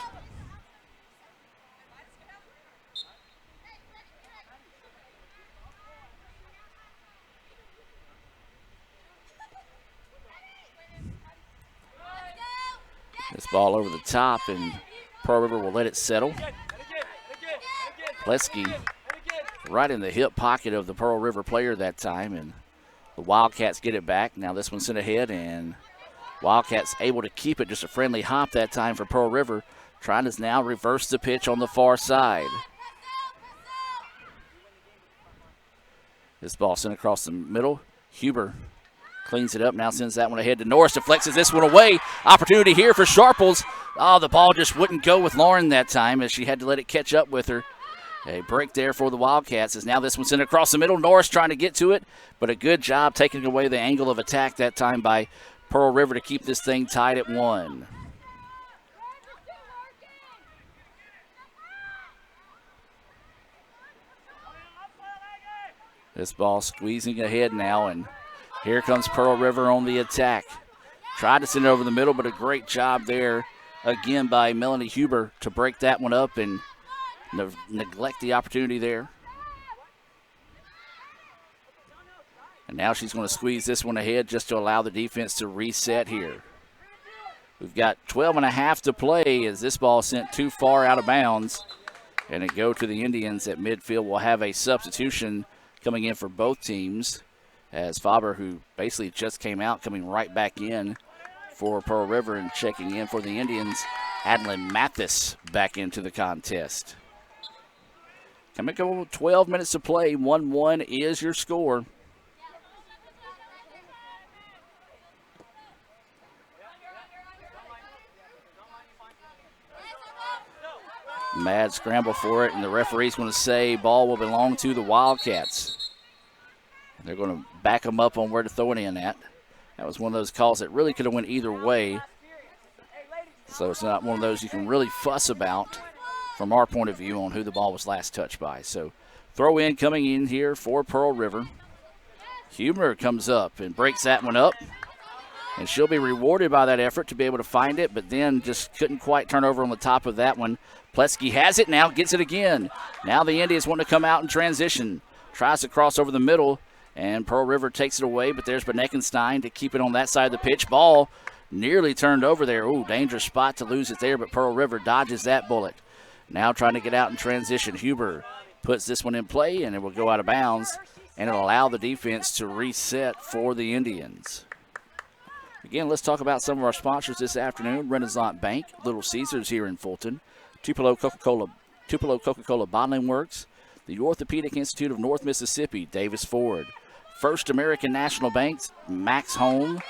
This ball over the top, and Pearl River will let it settle. Plesky right in the hip pocket of the Pearl River player that time, and the Wildcats get it back. Now this one's sent ahead, and Wildcats able to keep it. Just a friendly hop that time for Pearl River, trying to now reverse the pitch on the far side. This ball sent across the middle. Huber cleans it up, now sends that one ahead to Norris, deflects this one away. Opportunity here for Sharples. Oh, the ball just wouldn't go with Lauren that time, as she had to let it catch up with her. A break there for the Wildcats, as now this one sent across the middle. Norris trying to get to it, but a good job taking away the angle of attack that time by Pearl River to keep this thing tied at 1. This ball squeezing ahead now, and here comes Pearl River on the attack. Tried to send it over the middle, but a great job there again by Melanie Huber to break that one up and neglect the opportunity there. And now she's going to squeeze this one ahead just to allow the defense to reset here. We've got 12.5 to play as this ball sent too far out of bounds. And it go to the Indians at midfield. We'll have a substitution coming in for both teams, as Faber, who basically just came out, coming right back in for Pearl River, and checking in for the Indians, Adeline Mathis back into the contest. Coming up 12 minutes to play, 1-1 is your score. Mad scramble for it, and the referee's going to say ball will belong to the Wildcats. They're going to back them up on where to throw it in at. That was one of those calls that really could have went either way. So it's not one of those you can really fuss about from our point of view on who the ball was last touched by. So throw in coming in here for Pearl River. Huber comes up and breaks that one up. And she'll be rewarded by that effort to be able to find it, but then just couldn't quite turn over on the top of that one. Plesky has it now, gets it again. Now the Indians want to come out in transition. Tries to cross over the middle, and Pearl River takes it away, but there's Beneckenstein to keep it on that side of the pitch. Ball nearly turned over there. Ooh, dangerous spot to lose it there, but Pearl River dodges that bullet. Now trying to get out in transition. Huber puts this one in play, and it will go out of bounds, and it'll allow the defense to reset for the Indians. Again, let's talk about some of our sponsors this afternoon. Renaissance Bank, Little Caesars here in Fulton, Tupelo Coca-Cola Bottling Works, the Orthopedic Institute of North Mississippi, Davis Ford, First American National Banks, Max Home,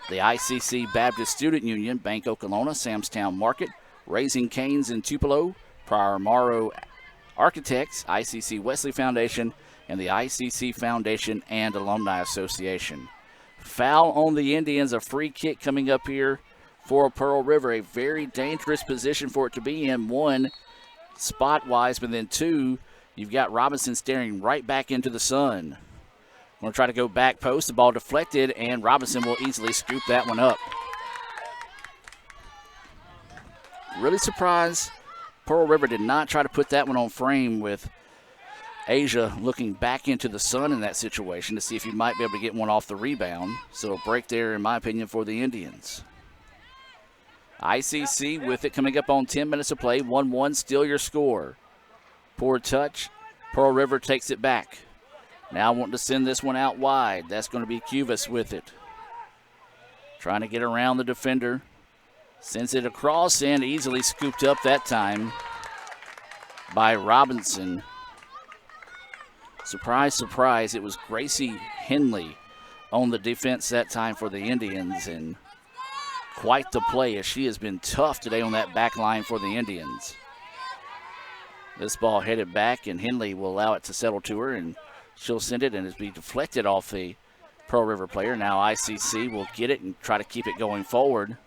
the ICC Baptist Student Union, Bank Okolona, Samstown Market, Raising Cane's in Tupelo, Prior Morrow Architects, ICC Wesley Foundation, and the ICC Foundation and Alumni Association. Foul on the Indians, a free kick coming up here for Pearl River. A very dangerous position for it to be in. One, spot-wise, but then two, you've got Robinson staring right back into the sun. Going to try to go back post. The ball deflected, and Robinson will easily scoop that one up. Really surprised Pearl River did not try to put that one on frame, with Asia looking back into the sun in that situation to see if he might be able to get one off the rebound. So a break there, in my opinion, for the Indians. ICC with it coming up on 10 minutes of play. 1-1, still your score. Poor touch. Pearl River takes it back. Now wanting to send this one out wide. That's going to be Cuvas with it. Trying to get around the defender. Sends it across and easily scooped up that time by Robinson. Surprise, surprise, it was Gracie Henley on the defense that time for the Indians, and quite the play as she has been tough today on that back line for the Indians. This ball headed back, and Henley will allow it to settle to her, and she'll send it, and it'll be deflected off the Pearl River player. Now ICC will get it and try to keep it going forward.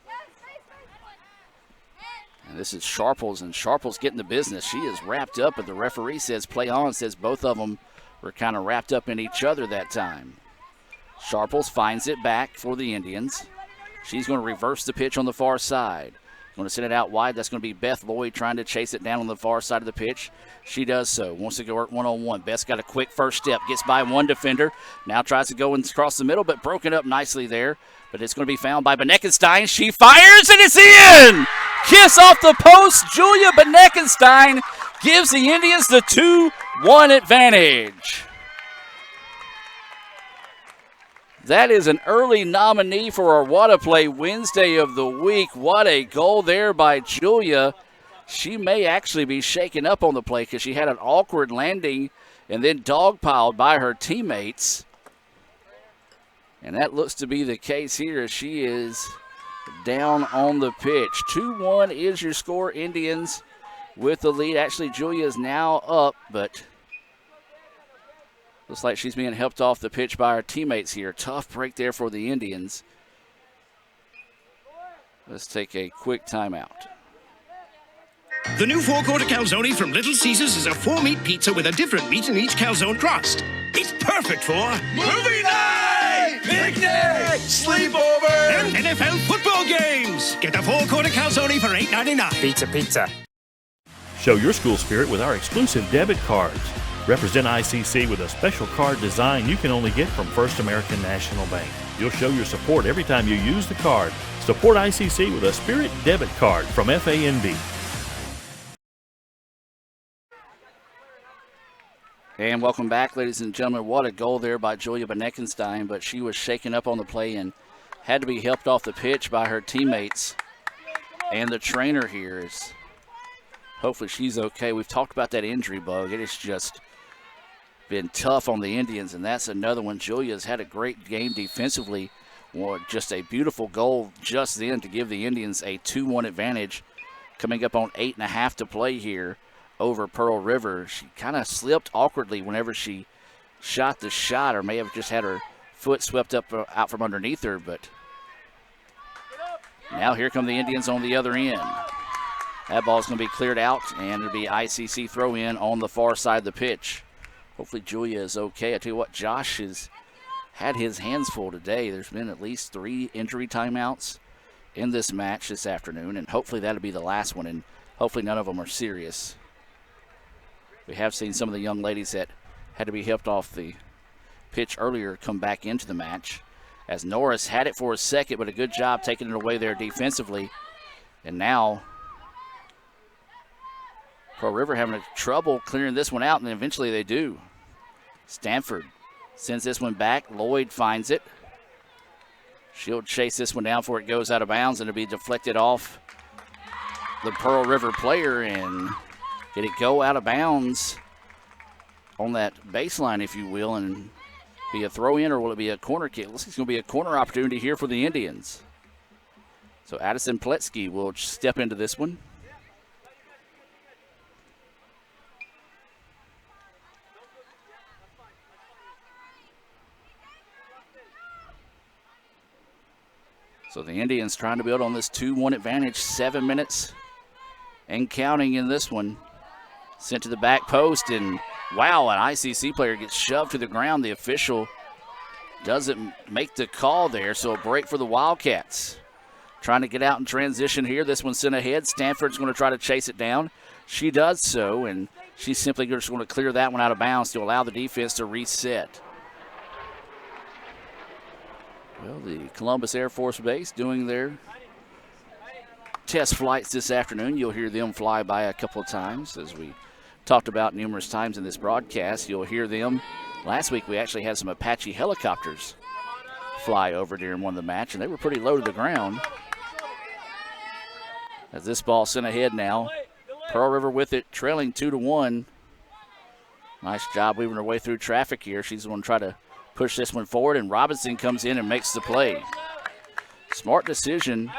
And this is Sharples, and Sharples getting the business. She is wrapped up, but the referee says play on, says both of them were kind of wrapped up in each other that time. Sharples finds it back for the Indians. She's going to reverse the pitch on the far side. Going to send it out wide. That's going to be Beth Lloyd trying to chase it down on the far side of the pitch. She does so. Wants to go work one-on-one. Beth's got a quick first step. Gets by one defender. Now tries to go across the middle, but broken up nicely there. But it's going to be found by Beneckenstein. She fires, and it's in! Kiss off the post. Julia Beneckenstein gives the Indians the 2-1 advantage. That is an early nominee for our Wada Play Wednesday of the week. What a goal there by Julia. She may actually be shaken up on the play because she had an awkward landing and then dogpiled by her teammates. And that looks to be the case here as she is down on the pitch. 2-1 is your score. Indians with the lead. Actually, Julia is now up, but looks like she's being helped off the pitch by her teammates here. Tough break there for the Indians. Let's take a quick timeout. The new four-quarter calzone from Little Caesars is a 4-meat pizza with a different meat in each calzone crust. It's perfect for movie night, picnic, sleepover, and NFL football games. Get the four-quarter calzone for $8.99. Pizza. Show your school spirit with our exclusive debit cards. Represent ICC with a special card design you can only get from First American National Bank. You'll show your support every time you use the card. Support ICC with a Spirit debit card from FANB. And welcome back, ladies and gentlemen. What a goal there by Julia Beneckenstein, but she was shaken up on the play and had to be helped off the pitch by her teammates. And the trainer here is, hopefully she's okay. We've talked about that injury bug. It has just been tough on the Indians, and that's another one. Julia's had a great game defensively. Well, just a beautiful goal just then to give the Indians a 2-1 advantage. Coming up on 8.5 to play here over Pearl River. She kind of slipped awkwardly whenever she shot the shot, or may have just had her foot swept up out from underneath her, but now here come the Indians on the other end. That ball's going to be cleared out, and it'll be ICC throw in on the far side of the pitch. Hopefully Julia is okay. I tell you what, Josh is had his hands full today. There's been at least 3 injury timeouts in this match this afternoon, and hopefully that'll be the last one, and hopefully none of them are serious. We have seen some of the young ladies that had to be helped off the pitch earlier come back into the match, as Norris had it for a second, but a good job taking it away there defensively. And now Pearl River having trouble clearing this one out, and then eventually they do. Stanford sends this one back. Lloyd finds it. She'll chase this one down before it goes out of bounds, and it'll be deflected off the Pearl River player. And did it go out of bounds on that baseline, if you will, and be a throw-in, or will it be a corner kick? Looks like it's going to be a corner opportunity here for the Indians. So Addison Pletsky will step into this one. So the Indians trying to build on this 2-1 advantage. 7 minutes and counting in this one. Sent to the back post, and wow, an ICC player gets shoved to the ground. The official doesn't make the call there, so a break for the Wildcats. Trying to get out in transition here. This one's sent ahead. Stanford's going to try to chase it down. She does so, and she's simply just going to clear that one out of bounds to allow the defense to reset. Well, the Columbus Air Force Base doing their test flights this afternoon. You'll hear them fly by a couple of times, as we talked about numerous times in this broadcast. You'll hear them. Last week we actually had some Apache helicopters fly over during one of the match, and they were pretty low to the ground. As this ball sent ahead now. Pearl River with it, trailing 2-1. Nice job weaving her way through traffic here. She's going to try to push this one forward, and Robinson comes in and makes the play. Smart decision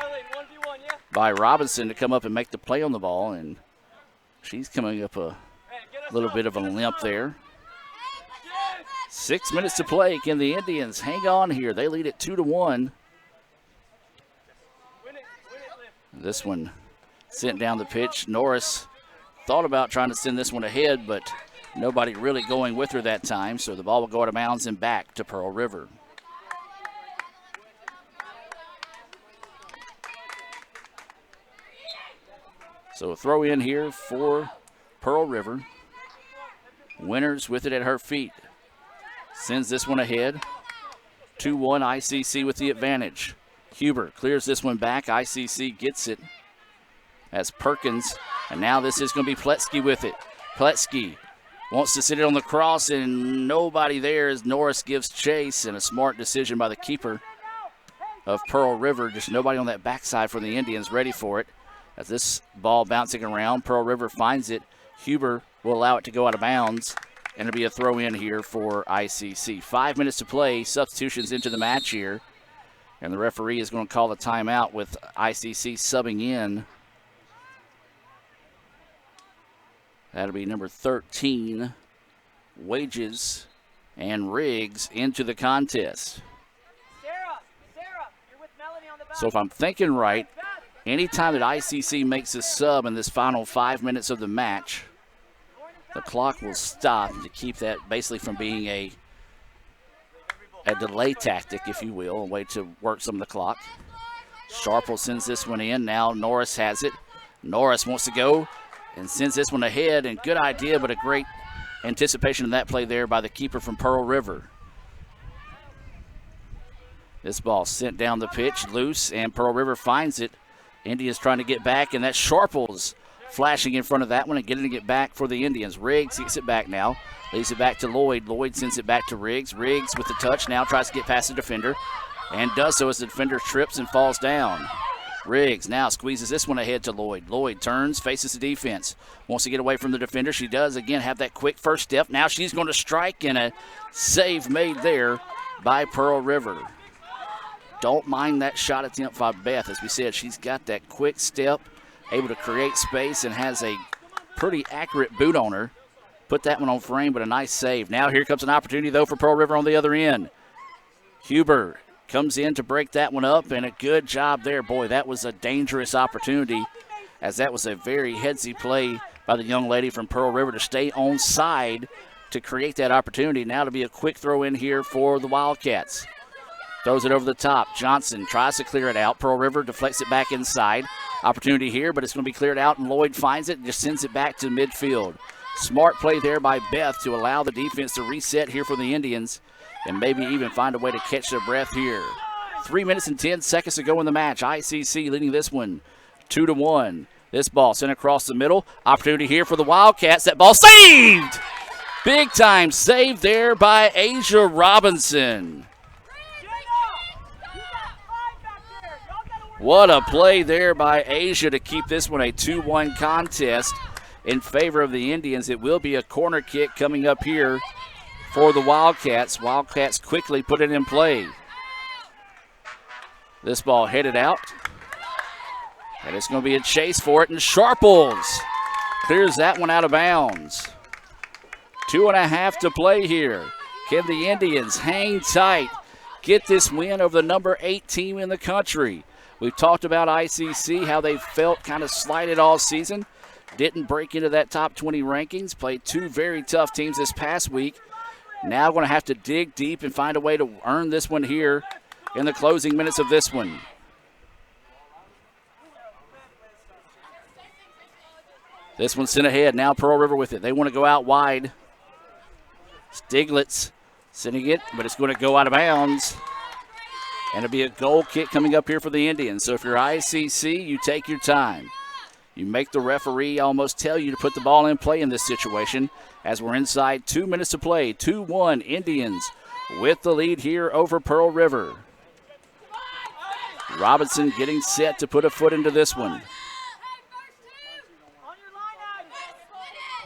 by Robinson to come up and make the play on the ball, and she's coming up a little bit of a limp there. 6 minutes to play. Can the Indians hang on here? They lead it 2-1. This one sent down the pitch. Norris thought about trying to send this one ahead, but nobody really going with her that time, so the ball will go out of bounds and back to Pearl River. So a throw in here for Pearl River. Winters with it at her feet. Sends this one ahead. 2-1 ICC with the advantage. Huber clears this one back. ICC gets it. As Perkins, and now this is going to be Pletsky with it. Pletsky wants to sit it on the cross, and nobody there as Norris gives chase, and a smart decision by the keeper of Pearl River. Just nobody on that backside for the Indians ready for it. As this ball bouncing around, Pearl River finds it. Huber will allow it to go out of bounds, and it'll be a throw in here for ICC. 5 minutes to play, substitutions into the match here, and the referee is going to call the timeout with ICC subbing in. That'll be number 13, Wages, and Riggs into the contest. So if I'm thinking right, anytime that ICC makes a sub in this final 5 minutes of the match, the clock will stop to keep that basically from being a delay tactic, if you will, a way to work some of the clock. Sharple sends this one in. Now Norris has it. Norris wants to go and sends this one ahead, and good idea, but a great anticipation of that play there by the keeper from Pearl River. This ball sent down the pitch, loose, and Pearl River finds it. Indians trying to get back, and that's Sharples flashing in front of that one and getting it back for the Indians. Riggs gets it back now, leaves it back to Lloyd. Lloyd sends it back to Riggs. Riggs with the touch now tries to get past the defender, and does so as the defender trips and falls down. Riggs now squeezes this one ahead to Lloyd. Lloyd turns, faces the defense. Wants to get away from the defender. She does, again, have that quick first step. Now she's going to strike, and a save made there by Pearl River. Don't mind that shot attempt by Beth. As we said, she's got that quick step, able to create space, and has a pretty accurate boot on her. Put that one on frame, but a nice save. Now here comes an opportunity, though, for Pearl River on the other end. Huber comes in to break that one up, and a good job there. Boy, that was a dangerous opportunity, as that was a very headsy play by the young lady from Pearl River to stay on side to create that opportunity. Now to be a quick throw in here for the Wildcats. Throws it over the top. Johnson tries to clear it out. Pearl River deflects it back inside. Opportunity here, but it's going to be cleared out, and Lloyd finds it and just sends it back to midfield. Smart play there by Beth to allow the defense to reset here for the Indians and maybe even find a way to catch their breath here. 3 minutes and 10 seconds to go in the match. ICC leading this one 2-1. This ball sent across the middle. Opportunity here for the Wildcats. That ball saved! Big time save there by Asia Robinson. What a play there by Asia to keep this one a 2-1 contest in favor of the Indians. It will be a corner kick coming up here for the Wildcats. Wildcats quickly put it in play. This ball headed out. And it's going to be a chase for it, and Sharples clears that one out of bounds. 2.5 to play here. Can the Indians hang tight, get this win over the number 8 team in the country? We've talked about ICC, how they felt kind of slighted all season. Didn't break into that top 20 rankings. Played 2 very tough teams this past week. Now going to have to dig deep and find a way to earn this one here in the closing minutes of this one. This one's sent ahead. Now Pearl River with it. They want to go out wide. Stiglitz sending it, but it's going to go out of bounds. And it'll be a goal kick coming up here for the Indians. So if you're ICC, you take your time. You make the referee almost tell you to put the ball in play in this situation as we're inside 2 minutes to play. 2-1 Indians with the lead here over Pearl River. Robinson getting set to put a foot into this one.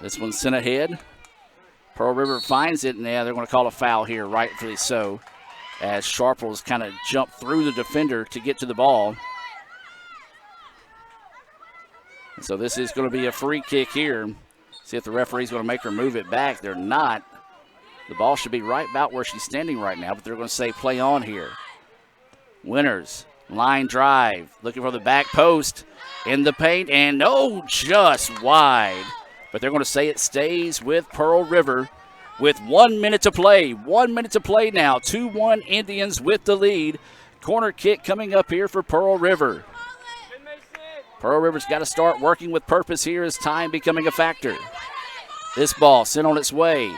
This one's sent ahead. Pearl River finds it, and they're going to call a foul here, rightfully so, as Sharples kind of jumped through the defender to get to the ball. And so this is going to be a free kick here. See if the referee's going to make her move it back. They're not. The ball should be right about where she's standing right now, but they're going to say play on here. Winters, line drive, looking for the back post in the paint, and no, just wide. But they're going to say it stays with Pearl River with 1 minute to play. 1 minute to play now. 2-1 Indians with the lead. Corner kick coming up here for Pearl River. Pearl River's got to start working with purpose here as time becoming a factor. This ball sent on its way.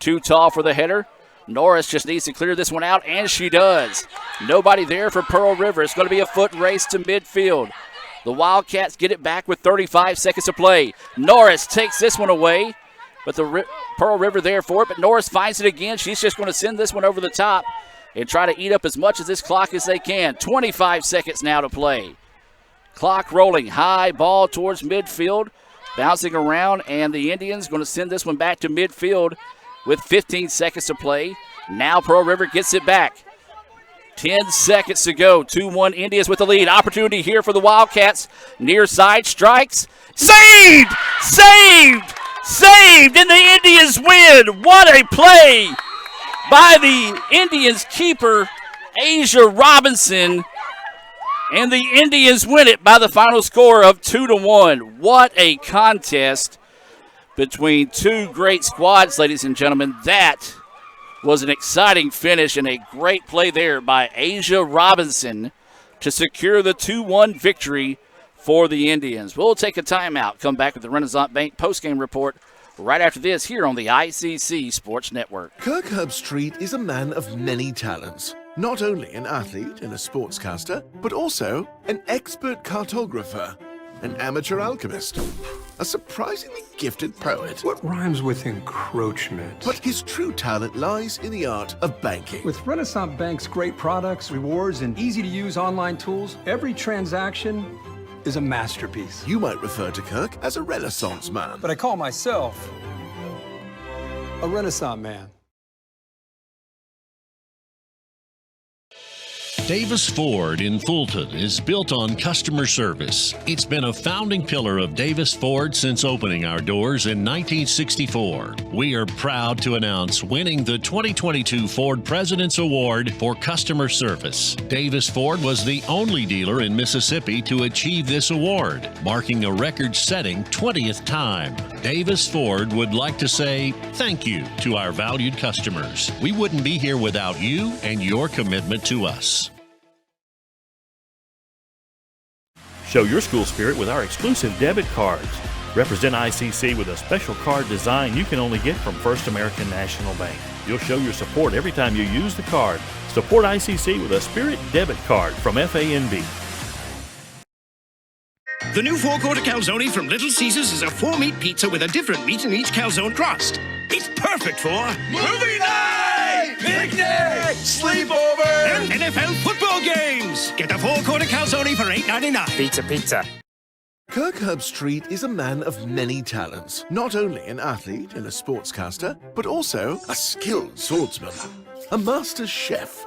Too tall for the header. Norris just needs to clear this one out, and she does. Nobody there for Pearl River. It's going to be a foot race to midfield. The Wildcats get it back with 35 seconds to play. Norris takes this one away, but the Pearl River there for it, but Norris finds it again. She's just going to send this one over the top and try to eat up as much of this clock as they can. 25 seconds now to play. Clock rolling. High ball towards midfield. Bouncing around, and the Indians going to send this one back to midfield with 15 seconds to play. Now Pearl River gets it back. 10 seconds to go. 2-1 Indians with the lead. Opportunity here for the Wildcats. Near side strikes. Saved! Saved! Saved! And the Indians win. What a play by the Indians keeper, Asia Robinson. And the Indians win it by the final score of 2-1. What a contest between two great squads, ladies and gentlemen. That was an exciting finish and a great play there by Asia Robinson to secure the 2-1 victory for the Indians. We'll take a timeout, come back with the Renaissance Bank postgame report right after this here on the ICC Sports Network. Kirk Herbstreit is a man of many talents. Not only an athlete and a sportscaster, but also an expert cartographer, an amateur alchemist, a surprisingly gifted poet. What rhymes with encroachment? But his true talent lies in the art of banking. With Renaissance Bank's great products, rewards, and easy-to-use online tools, every transaction is a masterpiece. You might refer to Kirk as a Renaissance man. But I call myself a Renaissance man. Davis Ford in Fulton is built on customer service. It's been a founding pillar of Davis Ford since opening our doors in 1964. We are proud to announce winning the 2022 Ford President's Award for customer service. Davis Ford was the only dealer in Mississippi to achieve this award, marking a record-setting 20th time. Davis Ford would like to say thank you to our valued customers. We wouldn't be here without you and your commitment to us. Show your school spirit with our exclusive debit cards. Represent ICC with a special card design you can only get from First American National Bank. You'll show your support every time you use the card. Support ICC with a Spirit debit card from FANB. The new four-quarter calzone from Little Caesars is a four-meat pizza with a different meat in each calzone crust. It's perfect for movie night, picnic, sleepover, and NFL football games. Get the four-quarter calzone for $8.99. Pizza. Kirk Herbstreit is a man of many talents. Not only an athlete and a sportscaster, but also a skilled swordsman, a master chef.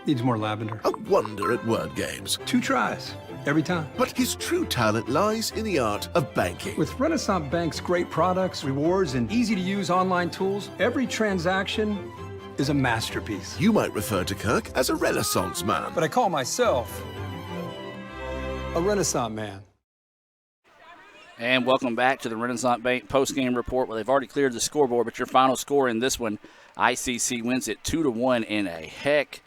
Needs more lavender. A wonder at word games. 2 tries, every time. But his true talent lies in the art of banking. With Renaissance Bank's great products, rewards, and easy-to-use online tools, every transaction is a masterpiece. You might refer to Kirk as a Renaissance man. But I call myself a Renaissance man. And welcome back to the Renaissance Bank post-game report. Well, they've already cleared the scoreboard, but your final score in this one, ICC wins it 2-1 in a heck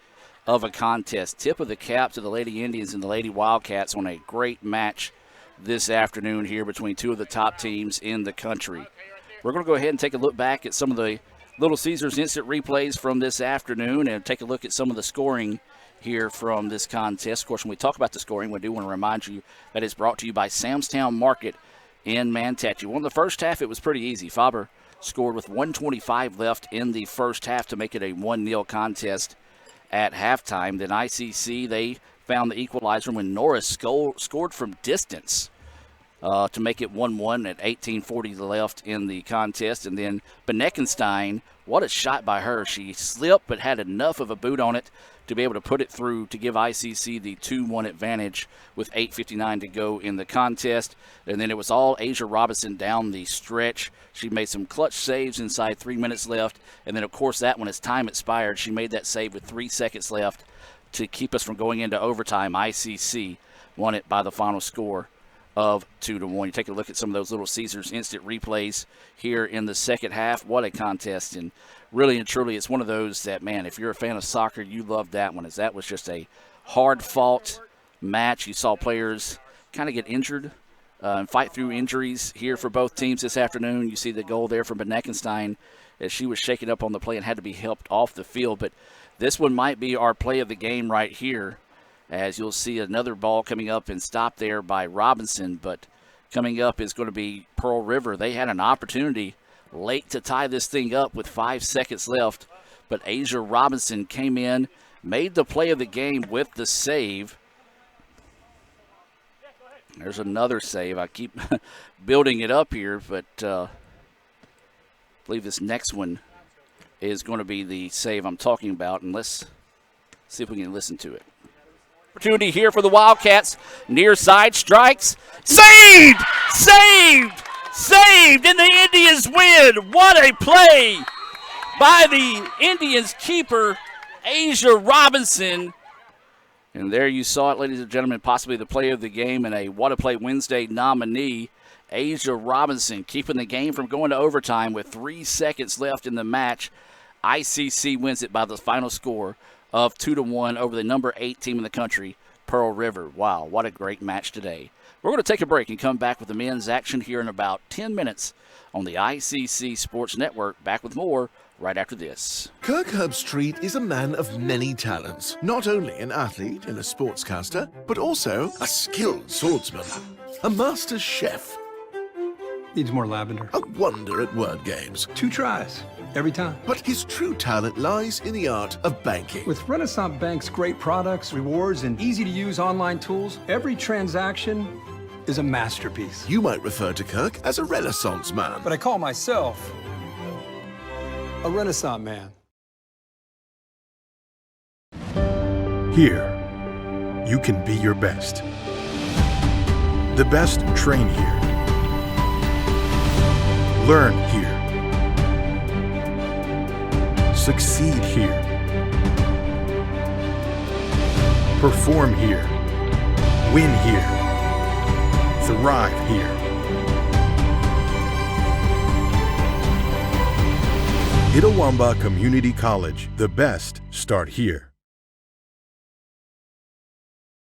of a contest. Tip of the cap to the Lady Indians and the Lady Wildcats on a great match this afternoon here between two of the top teams in the country. We're going to go ahead and take a look back at some of the Little Caesars instant replays from this afternoon and take a look at some of the scoring here from this contest. Of course, when we talk about the scoring, we do want to remind you that it's brought to you by Samstown Market in Manatee. Well, in the first half, it was pretty easy. Faber scored with 1:25 left in the first half to make it a 1-0 contest at halftime. Then ICC, they found the equalizer when Norris scored from distance to make it 1-1 at 18:40 left in the contest. And then Beneckenstein, what a shot by her. She slipped but had enough of a boot on it to be able to put it through to give ICC the 2-1 advantage with 8:59 to go in the contest. And then it was all Asia Robinson down the stretch. She made some clutch saves inside 3 minutes left. And then, of course, that one, as time expired, she made that save with 3 seconds left to keep us from going into overtime. ICC won it by the final score of 2-1. You take a look at some of those Little Caesars instant replays here in the second half. What a contest. And really and truly, it's one of those that, man, if you're a fan of soccer, you love that one, as that was just a hard-fought match. You saw players kind of get injured and fight through injuries here for both teams this afternoon. You see the goal there from Beneckenstein as she was shaken up on the play and had to be helped off the field. But this one might be our play of the game right here, as you'll see another ball coming up and stopped there by Robinson. But coming up is going to be Pearl River. They had an opportunity late to tie this thing up with 5 seconds left, but Asia Robinson came in, made the play of the game with the save. There's another save. I keep building it up here, but I believe this next one is going to be the save I'm talking about, and let's see if we can listen to it. Opportunity here for the Wildcats. Near side strikes. Saved! Saved! Saved! And the Indians win! What a play by the Indians keeper, Asia Robinson. And there you saw it, ladies and gentlemen, possibly the play of the game and a What a Play Wednesday nominee, Asia Robinson, keeping the game from going to overtime with 3 seconds left in the match. ICC wins it by the final score of 2-1 over the number 8 team in the country, Pearl River. Wow, what a great match today. We're going to take a break and come back with the men's action here in about 10 minutes on the ICC Sports Network. Back with more right after this. Kirk Herbstreit is a man of many talents. Not only an athlete and a sportscaster, but also a skilled swordsman, a master chef. Needs more lavender. A wonder at word games. 2 tries, every time. But his true talent lies in the art of banking. With Renaissance Bank's great products, rewards, and easy-to-use online tools, every transaction is a masterpiece. You might refer to Kirk as a Renaissance man. But I call myself a Renaissance man. Here, you can be your best. The best train here. Learn here. Succeed here. Perform here. Win here. Thrive here. Itawamba Community College. The best start here.